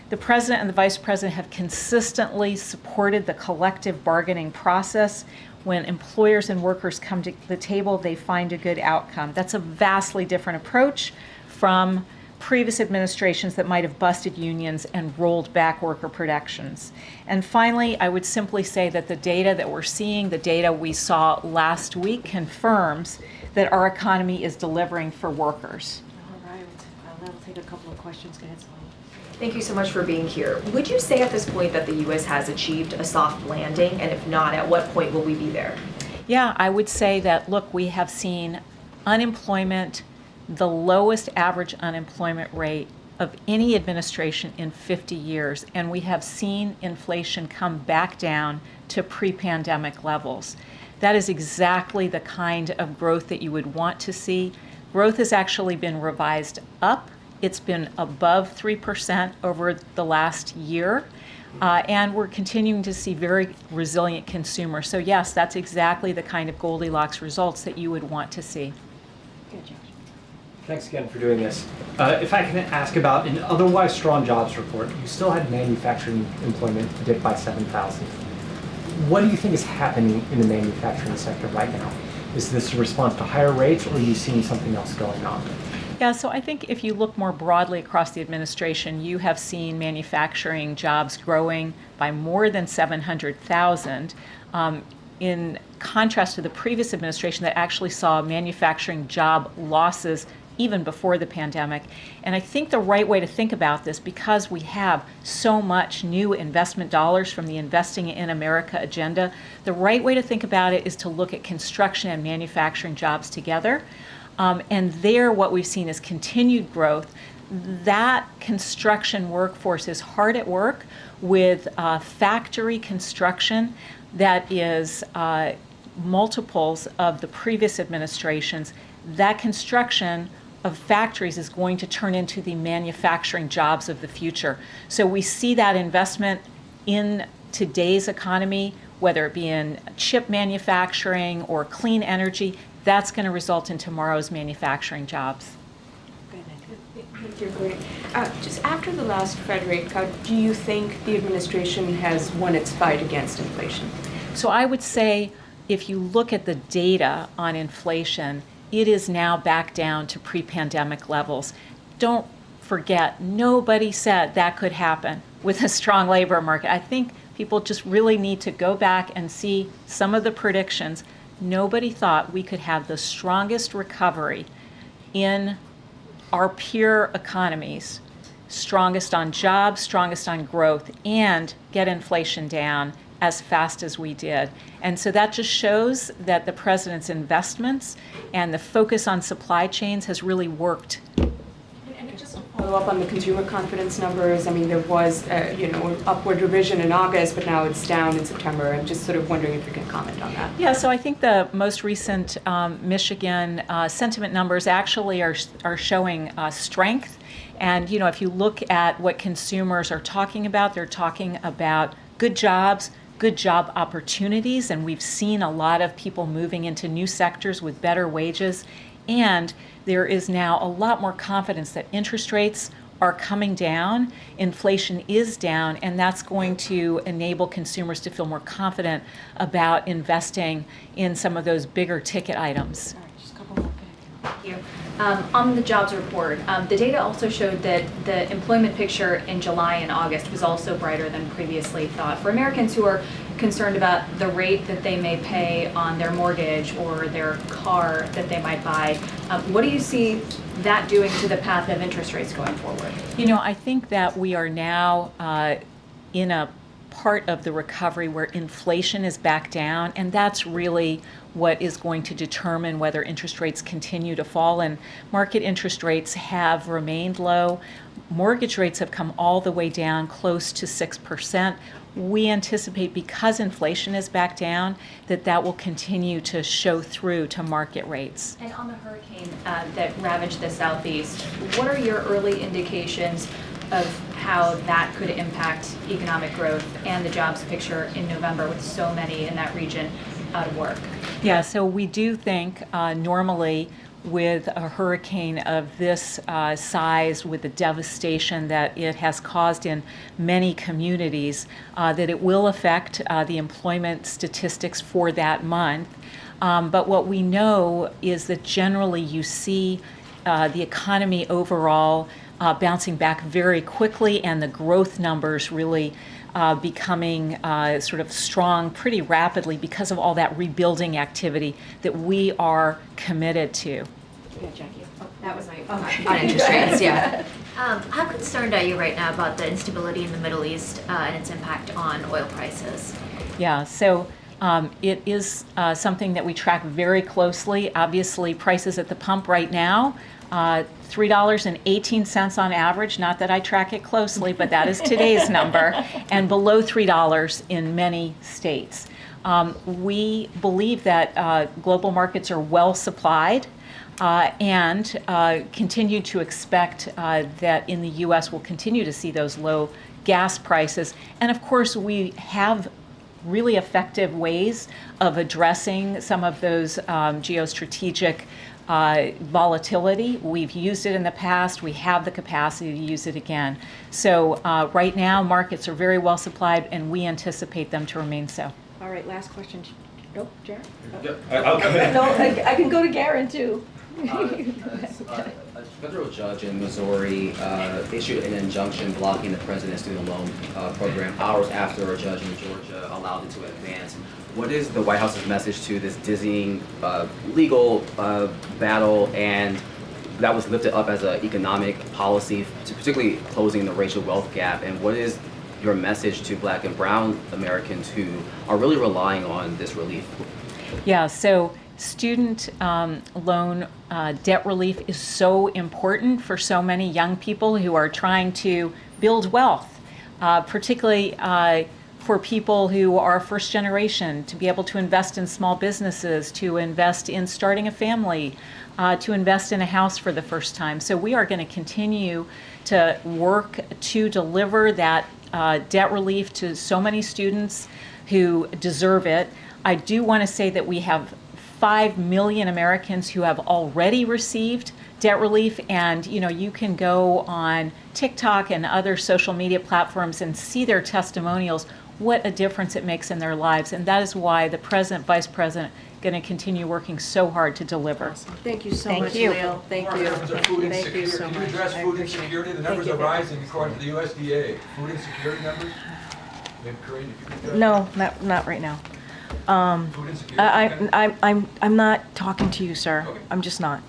The President and the Vice President have consistently supported the collective bargaining process. When employers and workers come to the table, they find a good outcome. That's a vastly different approach from previous administrations that might have busted unions and rolled back worker protections. And finally, I would simply say that the data that we're seeing, the data we saw last week, confirms that our economy is delivering for workers. All right, that'll take a couple of questions. Go ahead, Salome. Thank you so much for being here. Would you say at this point that the U.S. has achieved a soft landing? And if not, at what point will we be there? Yeah, I would say that, look, we have seen unemployment, the lowest average unemployment rate of any administration in 50 years, and we have seen inflation come back down to pre-pandemic levels. That is exactly the kind of growth that you would want to see. Growth has actually been revised up. It's been above 3% over the last year, and we're continuing to see very resilient consumers. So yes, that's exactly the kind of Goldilocks results that you would want to see. Good, Josh. Thanks again for doing this. If I can ask about an otherwise strong jobs report, you still had manufacturing employment dip by 7,000. What do you think is happening in the manufacturing sector right now? Is this a response to higher rates, or are you seeing something else going on? Yeah, so I think if you look more broadly across the administration, you have seen manufacturing jobs growing by more than 700,000. In contrast to the previous administration that actually saw manufacturing job losses even before the pandemic. And I think the right way to think about this, because we have so much new investment dollars from the Investing in America agenda, the right way to think about it is to look at construction and manufacturing jobs together. And there what we've seen is continued growth. That construction workforce is hard at work with factory construction that is multiples of the previous administrations. That construction of factories is going to turn into the manufacturing jobs of the future. So we see that investment in today's economy, whether it be in chip manufacturing or clean energy, that's going to result in tomorrow's manufacturing jobs. Thank you, Karine. Just after the last Fed rate cut, do you think the administration has won its fight against inflation? So I would say if you look at the data on inflation, it is now back down to pre-pandemic levels. Don't forget, nobody said that could happen with a strong labor market. I think people just really need to go back and see some of the predictions. Nobody thought we could have the strongest recovery in our peer economies, strongest on jobs, strongest on growth, and get inflation down as fast as we did. And so that just shows that the president's investments and the focus on supply chains has really worked. And just to follow up on the consumer confidence numbers, I mean, there was an upward revision in August, but now it's down in September. I'm just sort of wondering if you can comment on that. Yeah, so I think the most recent Michigan sentiment numbers actually are showing strength. And, you know, if you look at what consumers are talking about, they're talking about good jobs, good job opportunities, and we've seen a lot of people moving into new sectors with better wages. And there is now a lot more confidence that interest rates are coming down, inflation is down, and that's going to enable consumers to feel more confident about investing in some of those bigger ticket items. Thank you. On the jobs report, the data also showed that the employment picture in July and August was also brighter than previously thought. For Americans who are concerned about the rate that they may pay on their mortgage or their car that they might buy, what do you see that doing to the path of interest rates going forward? You know, I think that we are now in a part of the recovery where inflation is back down, and that's really what is going to determine whether interest rates continue to fall. And market interest rates have remained low. Mortgage rates have come all the way down close to 6%. We anticipate, because inflation is back down, that will continue to show through to market rates. And on the hurricane that ravaged the Southeast, what are your early indications of how that could impact economic growth and the jobs picture in November with so many in that region out of work? Yeah, so we do think normally with a hurricane of this size, with the devastation that it has caused in many communities, that it will affect the employment statistics for that month. But what we know is that generally you see the economy overall bouncing back very quickly, and the growth numbers really becoming sort of strong pretty rapidly because of all that rebuilding activity that we are committed to. Yeah, Jackie. Oh, that was my on interest rates, yeah. How concerned are you right now about the instability in the Middle East and its impact on oil prices? Yeah, so it is something that we track very closely. Obviously, prices at the pump right now, $3.18 on average. Not that I track it closely, but that is today's number, and below $3 in many states. We believe that global markets are well supplied, and continue to expect that in the U.S. we'll continue to see those low gas prices. And of course, we have really effective ways of addressing some of those geostrategic volatility. We've used it in the past. We have the capacity to use it again. So right now, markets are very well supplied, and we anticipate them to remain so. All right, last question. Nope, Jared? Okay. No, I can go to Garen too. A federal judge in Missouri issued an injunction blocking the president's student loan program hours after a judge in Georgia allowed it to advance. What is the White House's message to this dizzying legal battle, and that was lifted up as an economic policy, particularly closing the racial wealth gap? And what is your message to Black and Brown Americans who are really relying on this relief? Yeah, so student loan debt relief is so important for so many young people who are trying to build wealth, particularly for people who are first generation, to be able to invest in small businesses, to invest in starting a family, to invest in a house for the first time. So we are going to continue to work to deliver that debt relief to so many students who deserve it. I do want to say that we have 5 million Americans who have already received debt relief, and you can go on TikTok and other social media platforms and see their testimonials, what a difference it makes in their lives. And that is why the president, vice president, going to continue working so hard to deliver. Thank you so Thank much, you. Leo. Thank you. Thank you so Can you much. address I food appreciate it. insecurity? The Thank numbers you. are rising according to the USDA. Food insecurity numbers? Maybe Karine, if you could. No, not right now. Food insecurity? I'm not talking to you, sir. Okay. I'm just not.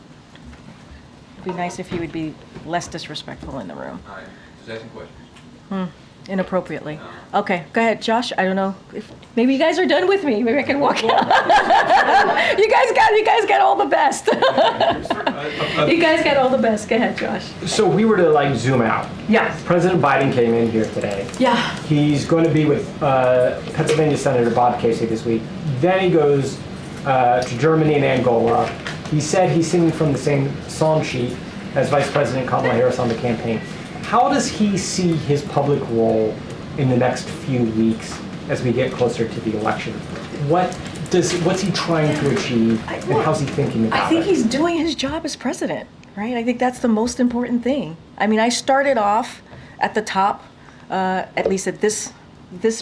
It'd be nice if you would be less disrespectful in the room. All right, just asking questions. Inappropriately. Okay, go ahead, Josh. I don't know if maybe you guys are done with me. Maybe I can walk out. You guys got all the best. You guys got all the best. Go ahead, Josh. So we were to zoom out. Yeah. President Biden came in here today. Yeah. He's going to be with Pennsylvania Senator Bob Casey this week. Then he goes to Germany and Angola. He said he's singing from the same song sheet as Vice President Kamala Harris on the campaign. How does he see his public role in the next few weeks as we get closer to the election? What's he trying to achieve, and how's he thinking about it? I think he's doing his job as president. right? I think that's the most important thing. I mean, I started off at the top, at least at this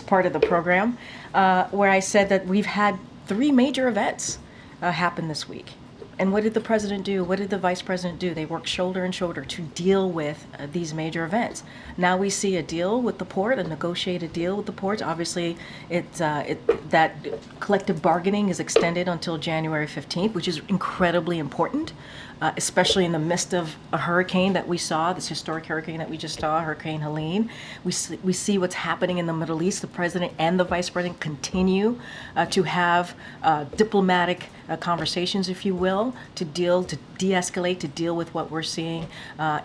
part of the program, where I said that we've had 3 major events happen this week. And what did the president do? What did the vice president do? They worked shoulder and shoulder to deal with these major events. Now we see a deal with the port, a negotiated deal with the ports. Obviously, that collective bargaining is extended until January 15th, which is incredibly important, especially in the midst of a hurricane that we saw, this historic hurricane that we just saw, Hurricane Helene. We see what's happening in the Middle East. The president and the vice president continue to have diplomatic conversations, if you will, to de-escalate, to deal with what we're seeing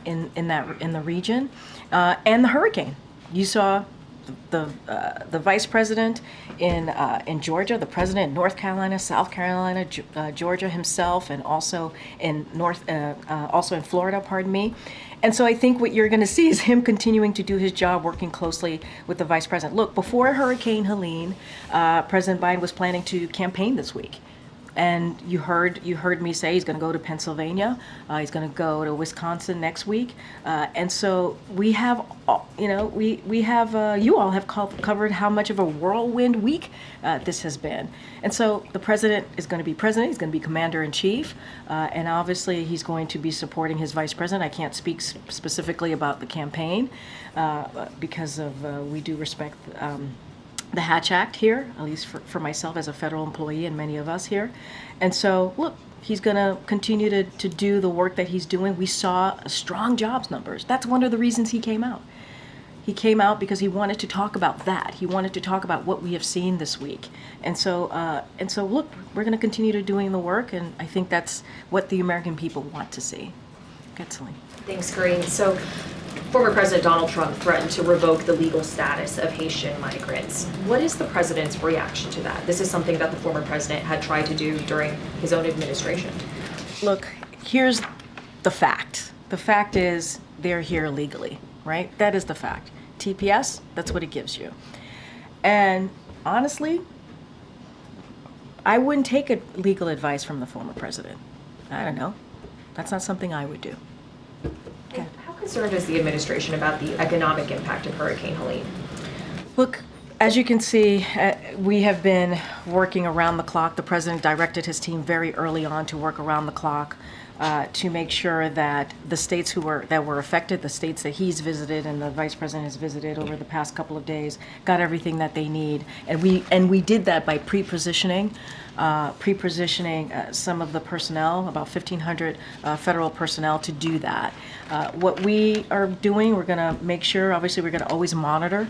in the region, and the hurricane. You saw the vice president in Georgia, the president in North Carolina, South Carolina, Georgia himself, and also in Florida. Pardon me. And so I think what you're going to see is him continuing to do his job, working closely with the vice president. Look, before Hurricane Helene, President Biden was planning to campaign this week. And you heard me say he's going to go to Pennsylvania. He's going to go to Wisconsin next week. And so we have, you all have covered how much of a whirlwind week this has been. And so the president is going to be president. He's going to be commander in chief. And obviously he's going to be supporting his vice president. I can't speak specifically about the campaign because of we do respect the Hatch Act here, at least for myself as a federal employee and many of us here. And so, look, he's going to continue to do the work that he's doing. We saw strong jobs numbers. That's one of the reasons he came out. He came out because he wanted to talk about that. He wanted to talk about what we have seen this week. And so look, we're going to continue to doing the work, and I think that's what the American people want to see. Good, Celine. Thanks, Karine. So, former President Donald Trump threatened to revoke the legal status of Haitian migrants. What is the president's reaction to that? This is something that the former president had tried to do during his own administration. Look, here's the fact. The fact is they're here illegally, right? That is the fact. TPS, that's what it gives you. And honestly, I wouldn't take legal advice from the former president. I don't know. That's not something I would do. Okay. How concerned is the administration about the economic impact of Hurricane Helene? Look, as you can see, we have been working around the clock. The president directed his team very early on to work around the clock to make sure that the states that were affected, the states that he's visited and the vice president has visited over the past couple of days, got everything that they need. And we did that by pre-positioning some of the personnel, about 1,500 federal personnel, to do that. What we are doing, we're going to make sure, obviously we're going to always monitor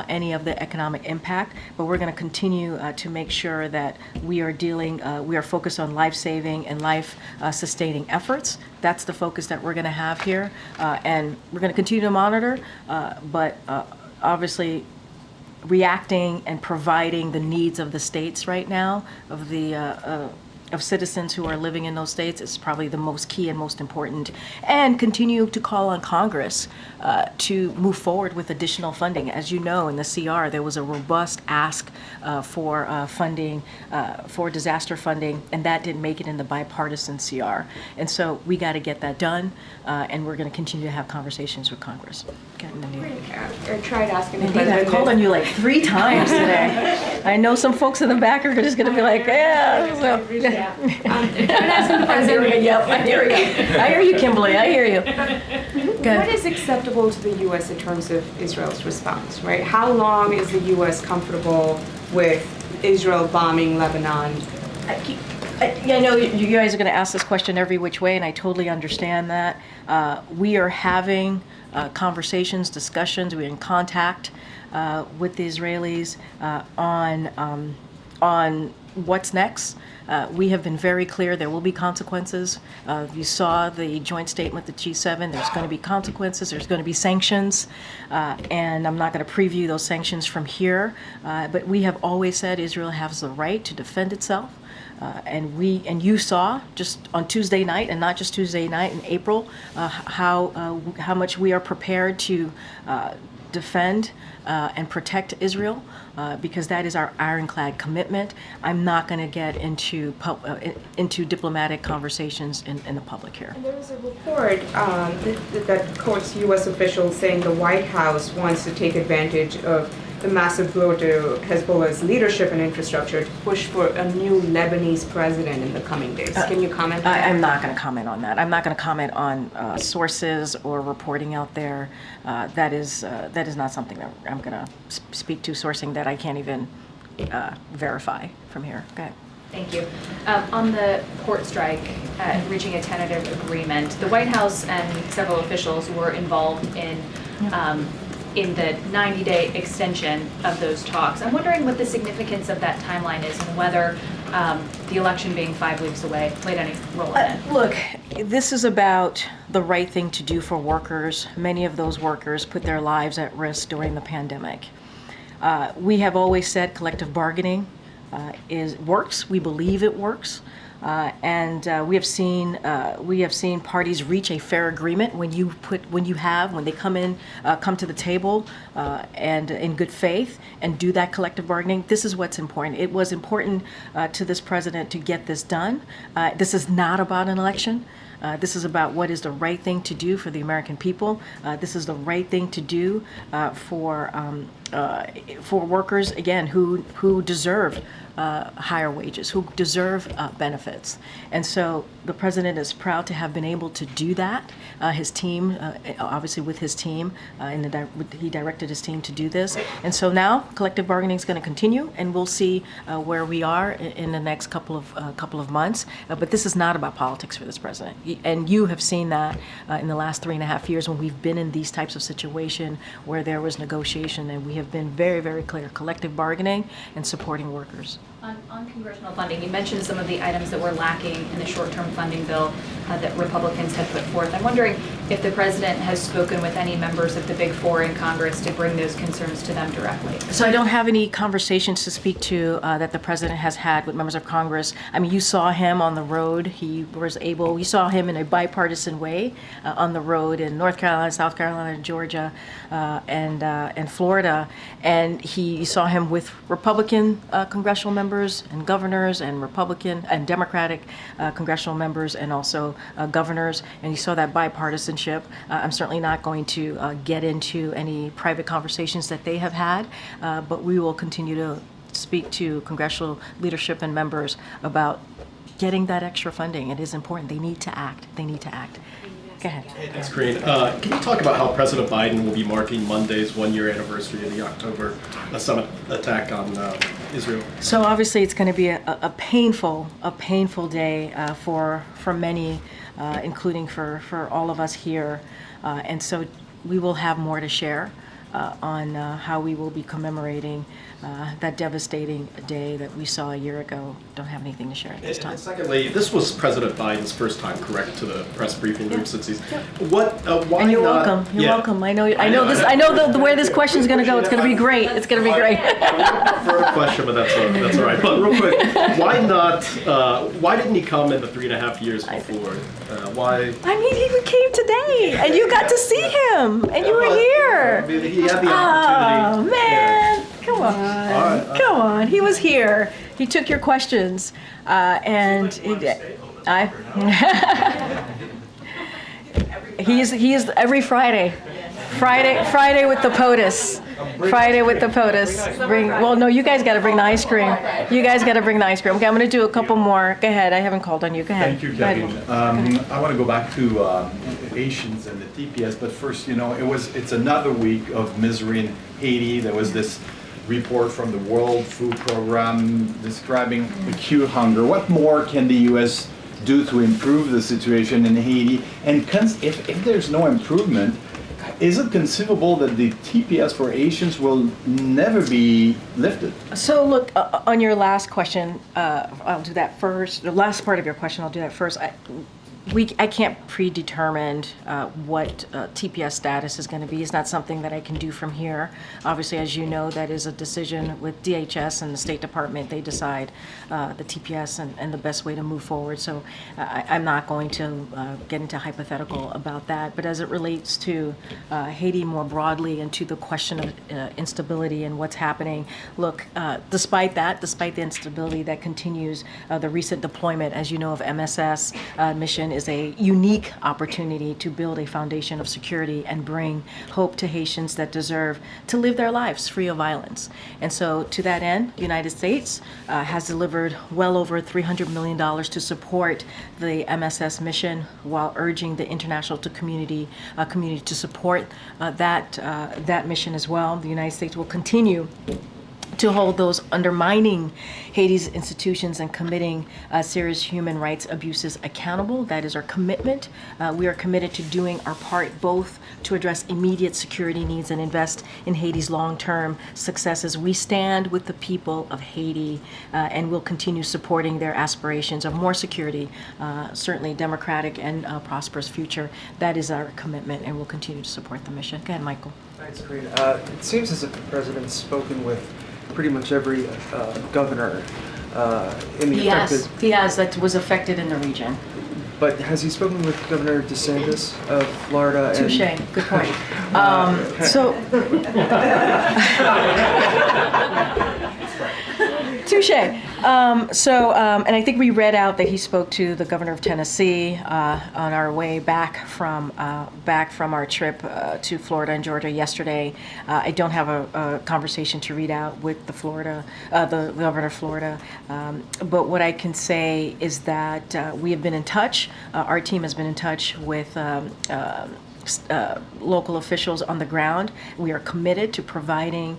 any of the economic impact, but we're going to continue to make sure that we are focused on life-saving and life-sustaining efforts. That's the focus that we're going to have here, and we're going to continue to monitor, but obviously reacting and providing the needs of the states right now, of citizens who are living in those states, is probably the most key and most important. And continue to call on Congress to move forward with additional funding. As you know, in the CR, there was a robust ask for funding, for disaster funding, and that didn't make it in the bipartisan CR. And so we got to get that done, and we're going to continue to have conversations with Congress. I tried asking the Indeed, president. I've called on you like 3 times today. I know some folks in the back are just going to be like, yeah. So. I hear you, Kimberly. I hear you. What is acceptable to the U.S. in terms of Israel's response, right? How long is the U.S. comfortable with Israel bombing Lebanon? I know you guys are going to ask this question every which way, and I totally understand that. We are having conversations, discussions. We're in contact with the Israelis on what's next. We have been very clear there will be consequences. You saw the joint statement, the G7. There's going to be consequences. There's going to be sanctions. And I'm not going to preview those sanctions from here. But we have always said Israel has the right to defend itself. And you saw just on Tuesday night, and not just Tuesday night in April, how much we are prepared to defend and protect Israel, because that is our ironclad commitment. I'm not going to get into diplomatic conversations in the public here. And there was a report that quotes U.S. officials saying the White House wants to take advantage of the massive blow to Hezbollah's leadership and infrastructure to push for a new Lebanese president in the coming days. Can you comment on that? I'm not going to comment on that. I'm not going to comment on sources or reporting out there. That is not something that I'm going to speak to, sourcing that I can't even verify from here. Go ahead. Thank you. On the port strike, reaching a tentative agreement, the White House and several officials were involved in the 90-day extension of those talks. I'm wondering what the significance of that timeline is and whether the election being 5 weeks away played any role in it. Look, this is about the right thing to do for workers. Many of those workers put their lives at risk during the pandemic. We have always said collective bargaining works. We believe it works. And we have seen parties reach a fair agreement when they come to the table and in good faith and do that collective bargaining. This is what's important. It was important to this president to get this done. This is not about an election. This is about what is the right thing to do for the American people. This is the right thing to do for workers, again, who deserve higher wages, who deserve benefits. And so the president is proud to have been able to do that. His team, obviously with his team, he directed his team to do this. And so now collective bargaining is going to continue, and we'll see where we are in the next couple of months. But this is not about politics for this president. And you have seen that in the last 3.5 years when we've been in these types of situations where there was negotiation, and we have been very, very clear, collective bargaining and supporting workers. On congressional funding, you mentioned some of the items that were lacking in the short-term funding bill that Republicans had put forth. I'm wondering if the president has spoken with any members of the Big Four in Congress to bring those concerns to them directly. So I don't have any conversations to speak to that the president has had with members of Congress. I mean, you saw him on the road. You saw him in a bipartisan way on the road in North Carolina, South Carolina, Georgia, and Florida. And you saw him with Republican congressional members and governors and Republican and Democratic congressional members and also governors. And you saw that bipartisanship. I'm certainly not going to get into any private conversations that they have had, but we will continue to speak to congressional leadership and members about getting that extra funding. It is important. They need to act. They need to act. Go ahead. Thanks, Karine. Can you talk about how President Biden will be marking Monday's one-year anniversary of the October summit attack on Israel? So obviously it's going to be a painful day for many, including for all of us here. And so we will have more to share on how we will be commemorating that devastating day that we saw a year ago. Don't have anything to share at this time. And secondly, this was President Biden's first time, correct, to the press briefing room since he's. Why and you're not, welcome. You're welcome. I know where this question is going to go. It's going to be great. It's going to be great. For a question, but that's all right. But real quick, why not? Why didn't he come in the 3.5 years before? Why? I mean, he came today, and you got to see him, and you were here. I mean, he had the opportunity. Oh man, come on. Come on, he was here. He took your questions, and he is every Friday with the POTUS. Friday with the POTUS. No, you guys got to bring the ice cream. You guys got to bring the ice cream. Okay, I'm going to do a couple more. Go ahead. I haven't called on you. Go ahead. Thank you, Karine. I want to go back to Haitians and the TPS, but first, it's another week of misery in Haiti. There was this report from the World Food Program describing acute hunger. What more can the U.S. do to improve the situation in Haiti? And if there's no improvement, is it conceivable that the TPS for Haitians will never be lifted? So look, on your last question, I'll do that first. The last part of your question, I'll do that first. I can't predetermine what TPS status is going to be. It's not something that I can do from here. Obviously, as you know, that is a decision with DHS and the State Department. They decide the TPS and the best way to move forward. So I'm not going to get into hypothetical about that. But as it relates to Haiti more broadly and to the question of instability and what's happening, look, despite the instability that continues, the recent deployment, as you know, of MSS mission is a unique opportunity to build a foundation of security and bring hope to Haitians that deserve to live their lives free of violence. And so to that end, the United States has delivered well over $300 million to support the MSS mission while urging the international community to support that mission as well. The United States will continue to hold those undermining Haiti's institutions and committing serious human rights abuses accountable. That is our commitment. We are committed to doing our part both to address immediate security needs and invest in Haiti's long-term successes. We stand with the people of Haiti and will continue supporting their aspirations of more security, certainly democratic and prosperous future. That is our commitment, and we'll continue to support the mission. Go ahead, Michael. Thanks, Karine. It seems as if the president's spoken with pretty much every governor in the affected... He has, that was affected in the region. But has he spoken with Governor DeSantis of Florida? Touche, good point. Touche. And I think we read out that he spoke to the governor of Tennessee on our way back from our trip to Florida and Georgia yesterday. I don't have a conversation to read out with the governor of Florida, but what I can say is that we have been in touch. Our team has been in touch with local officials on the ground. We are committed to providing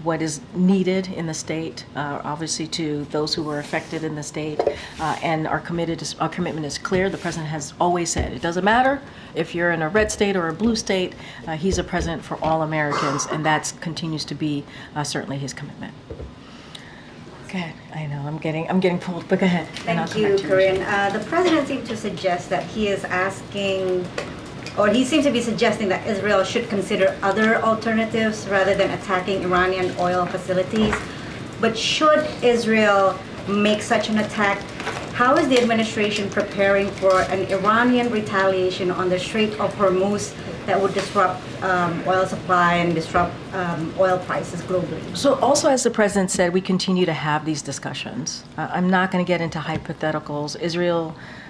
what is needed in the state, obviously to those who were affected in the state, and our commitment is clear. The president has always said it doesn't matter if you're in a red state or a blue state. He's a president for all Americans, and that continues to be certainly his commitment. Go ahead. I know I'm getting pulled, but go ahead. Thank you, Karine. The president seemed to suggest that he is asking, or he seems to be suggesting that Israel should consider other alternatives rather than attacking Iranian oil facilities. But should Israel make such an attack, how is the administration preparing for an Iranian retaliation on the Strait of Hormuz that would disrupt oil supply and disrupt oil prices globally? So also, as the president said, we continue to have these discussions. I'm not going to get into hypotheticals.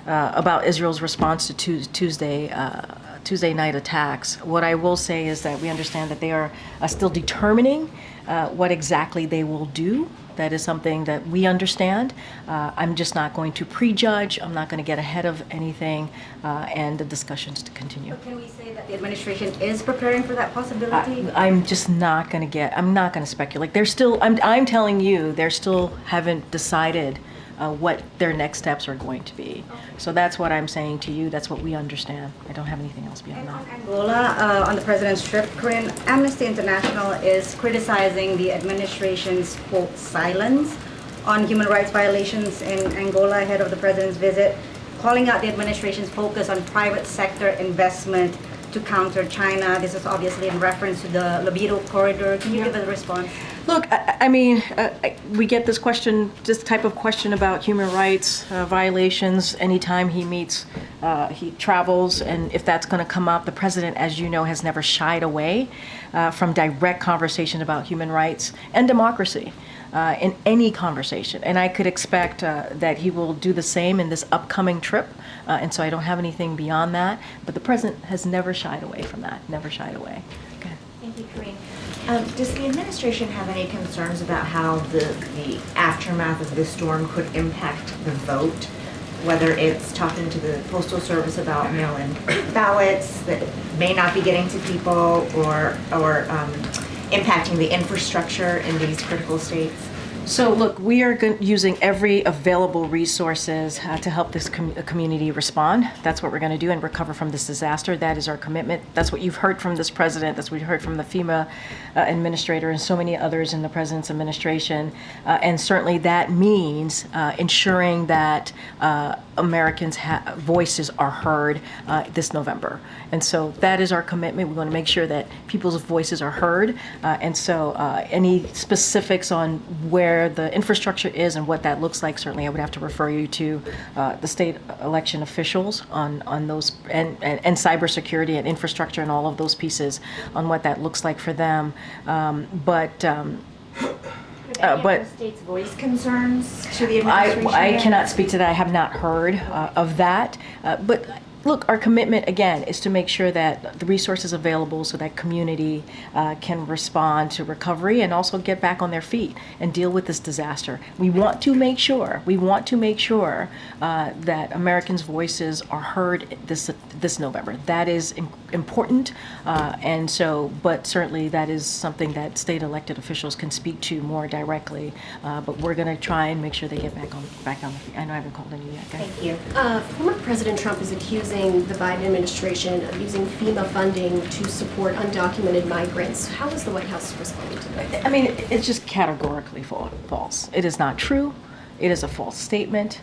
About Israel's response to Tuesday night attacks. What I will say is that we understand that they are still determining what exactly they will do. That is something that we understand. I'm just not going to prejudge. I'm not going to get ahead of anything, and the discussions to continue. But can we say that the administration is preparing for that possibility? I'm just not going to I'm not going to speculate. They're still, I'm telling you, they still haven't decided what their next steps are going to be. So that's what I'm saying to you. That's what we understand. I don't have anything else beyond that. Angola, on the president's trip, Karine, Amnesty International is criticizing the administration's, quote, silence on human rights violations in Angola ahead of the president's visit, calling out the administration's focus on private sector investment to counter China. This is obviously in reference to the Libido corridor. Can you give us a response? Look, I mean, we get this type of question about human rights violations anytime he travels, and if that's going to come up. The president, as you know, has never shied away from direct conversation about human rights and democracy in any conversation. And I could expect that he will do the same in this upcoming trip. And so I don't have anything beyond that. But the president has never shied away from that, never shied away. Okay. Thank you, Karine. Does the administration have any concerns about how the aftermath of this storm could impact the vote? Whether it's talking to the Postal Service about mail-in ballots that may not be getting to people, or impacting the infrastructure in these critical states? So look, we are using every available resources to help this community respond. That's what we're going to do and recover from this disaster. That is our commitment. That's what you've heard from this president. That's what you heard from the FEMA administrator and so many others in the president's administration. And certainly that means ensuring that Americans' voices are heard this November. And so that is our commitment. We want to make sure that people's voices are heard. And so any specifics on where the infrastructure is and what that looks like, certainly I would have to refer you to the state election officials on those, and cybersecurity and infrastructure and all of those pieces on what that looks like for them. But states voice concerns to the administration? I cannot speak to that. I have not heard of that. But look, our commitment, again, is to make sure that the resources available so that community can respond to recovery and also get back on their feet and deal with this disaster. We want to make sure that Americans' voices are heard this November. That is important. And so, but certainly that is something that state elected officials can speak to more directly. But we're going to try and make sure they get back on the feet. I know I haven't called on you yet. Thank you. Former President Trump is accusing the Biden administration of using FEMA funding to support undocumented migrants. How is the White House responding to that? I mean, it's just categorically false. It is not true. It is a false statement.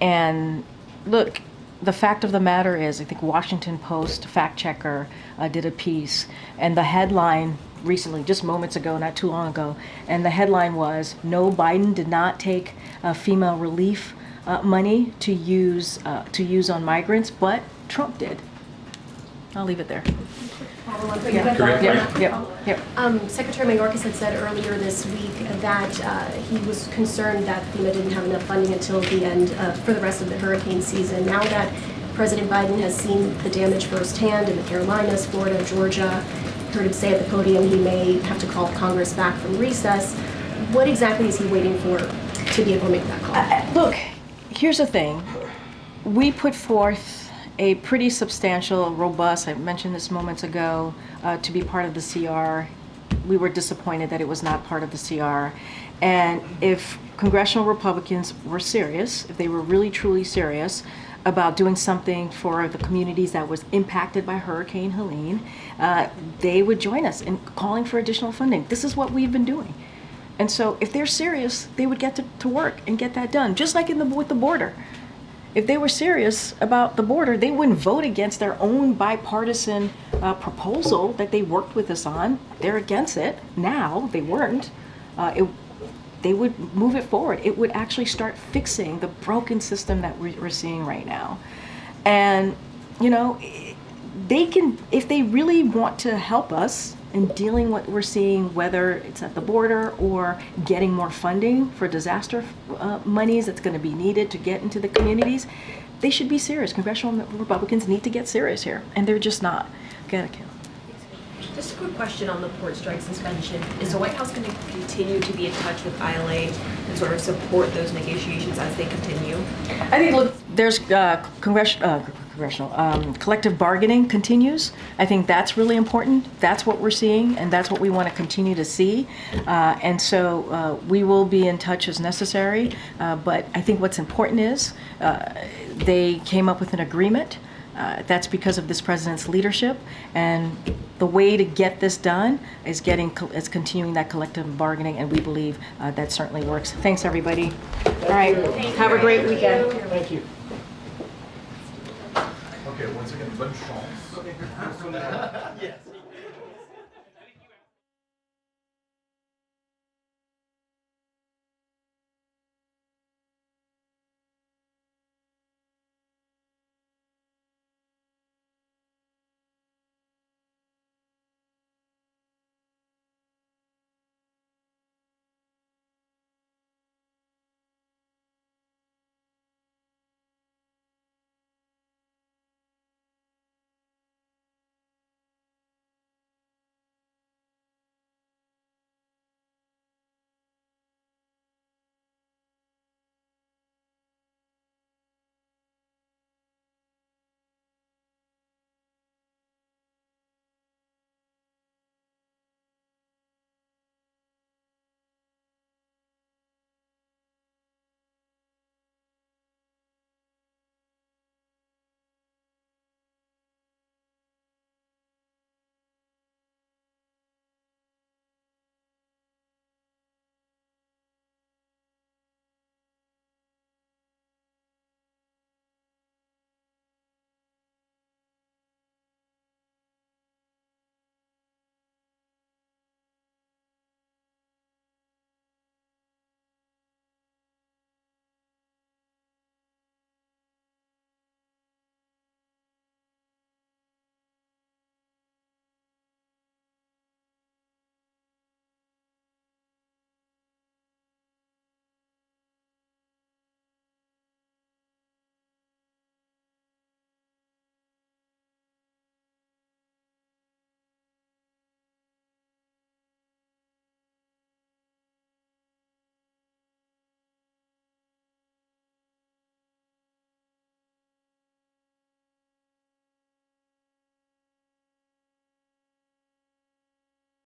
And look, the fact of the matter is, I think Washington Post fact checker did a piece, and the headline recently, just moments ago, not too long ago, and the headline was, "No, Biden did not take FEMA relief money to use on migrants, but Trump did." I'll leave it there. Secretary Mayorkas had said earlier this week that he was concerned that FEMA didn't have enough funding until the end for the rest of the hurricane season. Now that President Biden has seen the damage firsthand in the Carolinas, Florida, Georgia, heard him say at the podium he may have to call Congress back from recess. What exactly is he waiting for to be able to make that call? Look, here's the thing. We put forth a pretty substantial, robust, I mentioned this moments ago, to be part of the CR. We were disappointed that it was not part of the CR. And if congressional Republicans were serious, if they were really truly serious about doing something for the communities that was impacted by Hurricane Helene, they would join us in calling for additional funding. This is what we've been doing. And so if they're serious, they would get to work and get that done, just like with the border. If they were serious about the border, they wouldn't vote against their own bipartisan proposal that they worked with us on. They're against it now. They weren't. They would move it forward. It would actually start fixing the broken system that we're seeing right now. And, you know, they can, if they really want to help us in dealing what we're seeing, whether it's at the border or getting more funding for disaster monies that's going to be needed to get into the communities, they should be serious. Congressional Republicans need to get serious here, and they're just not. Just a quick question on the port strike suspension. Is the White House going to continue to be in touch with ILA and sort of support those negotiations as they continue? I think, look, there's congressional collective bargaining continues. I think that's really important. That's what we're seeing, and that's what we want to continue to see. And so we will be in touch as necessary. But I think what's important is they came up with an agreement. That's because of this president's leadership, and the way to get this done is continuing that collective bargaining, and we believe that certainly works. Thanks, everybody. All right, have a great weekend. Thank you. Okay, once again, bonne chance. Yes.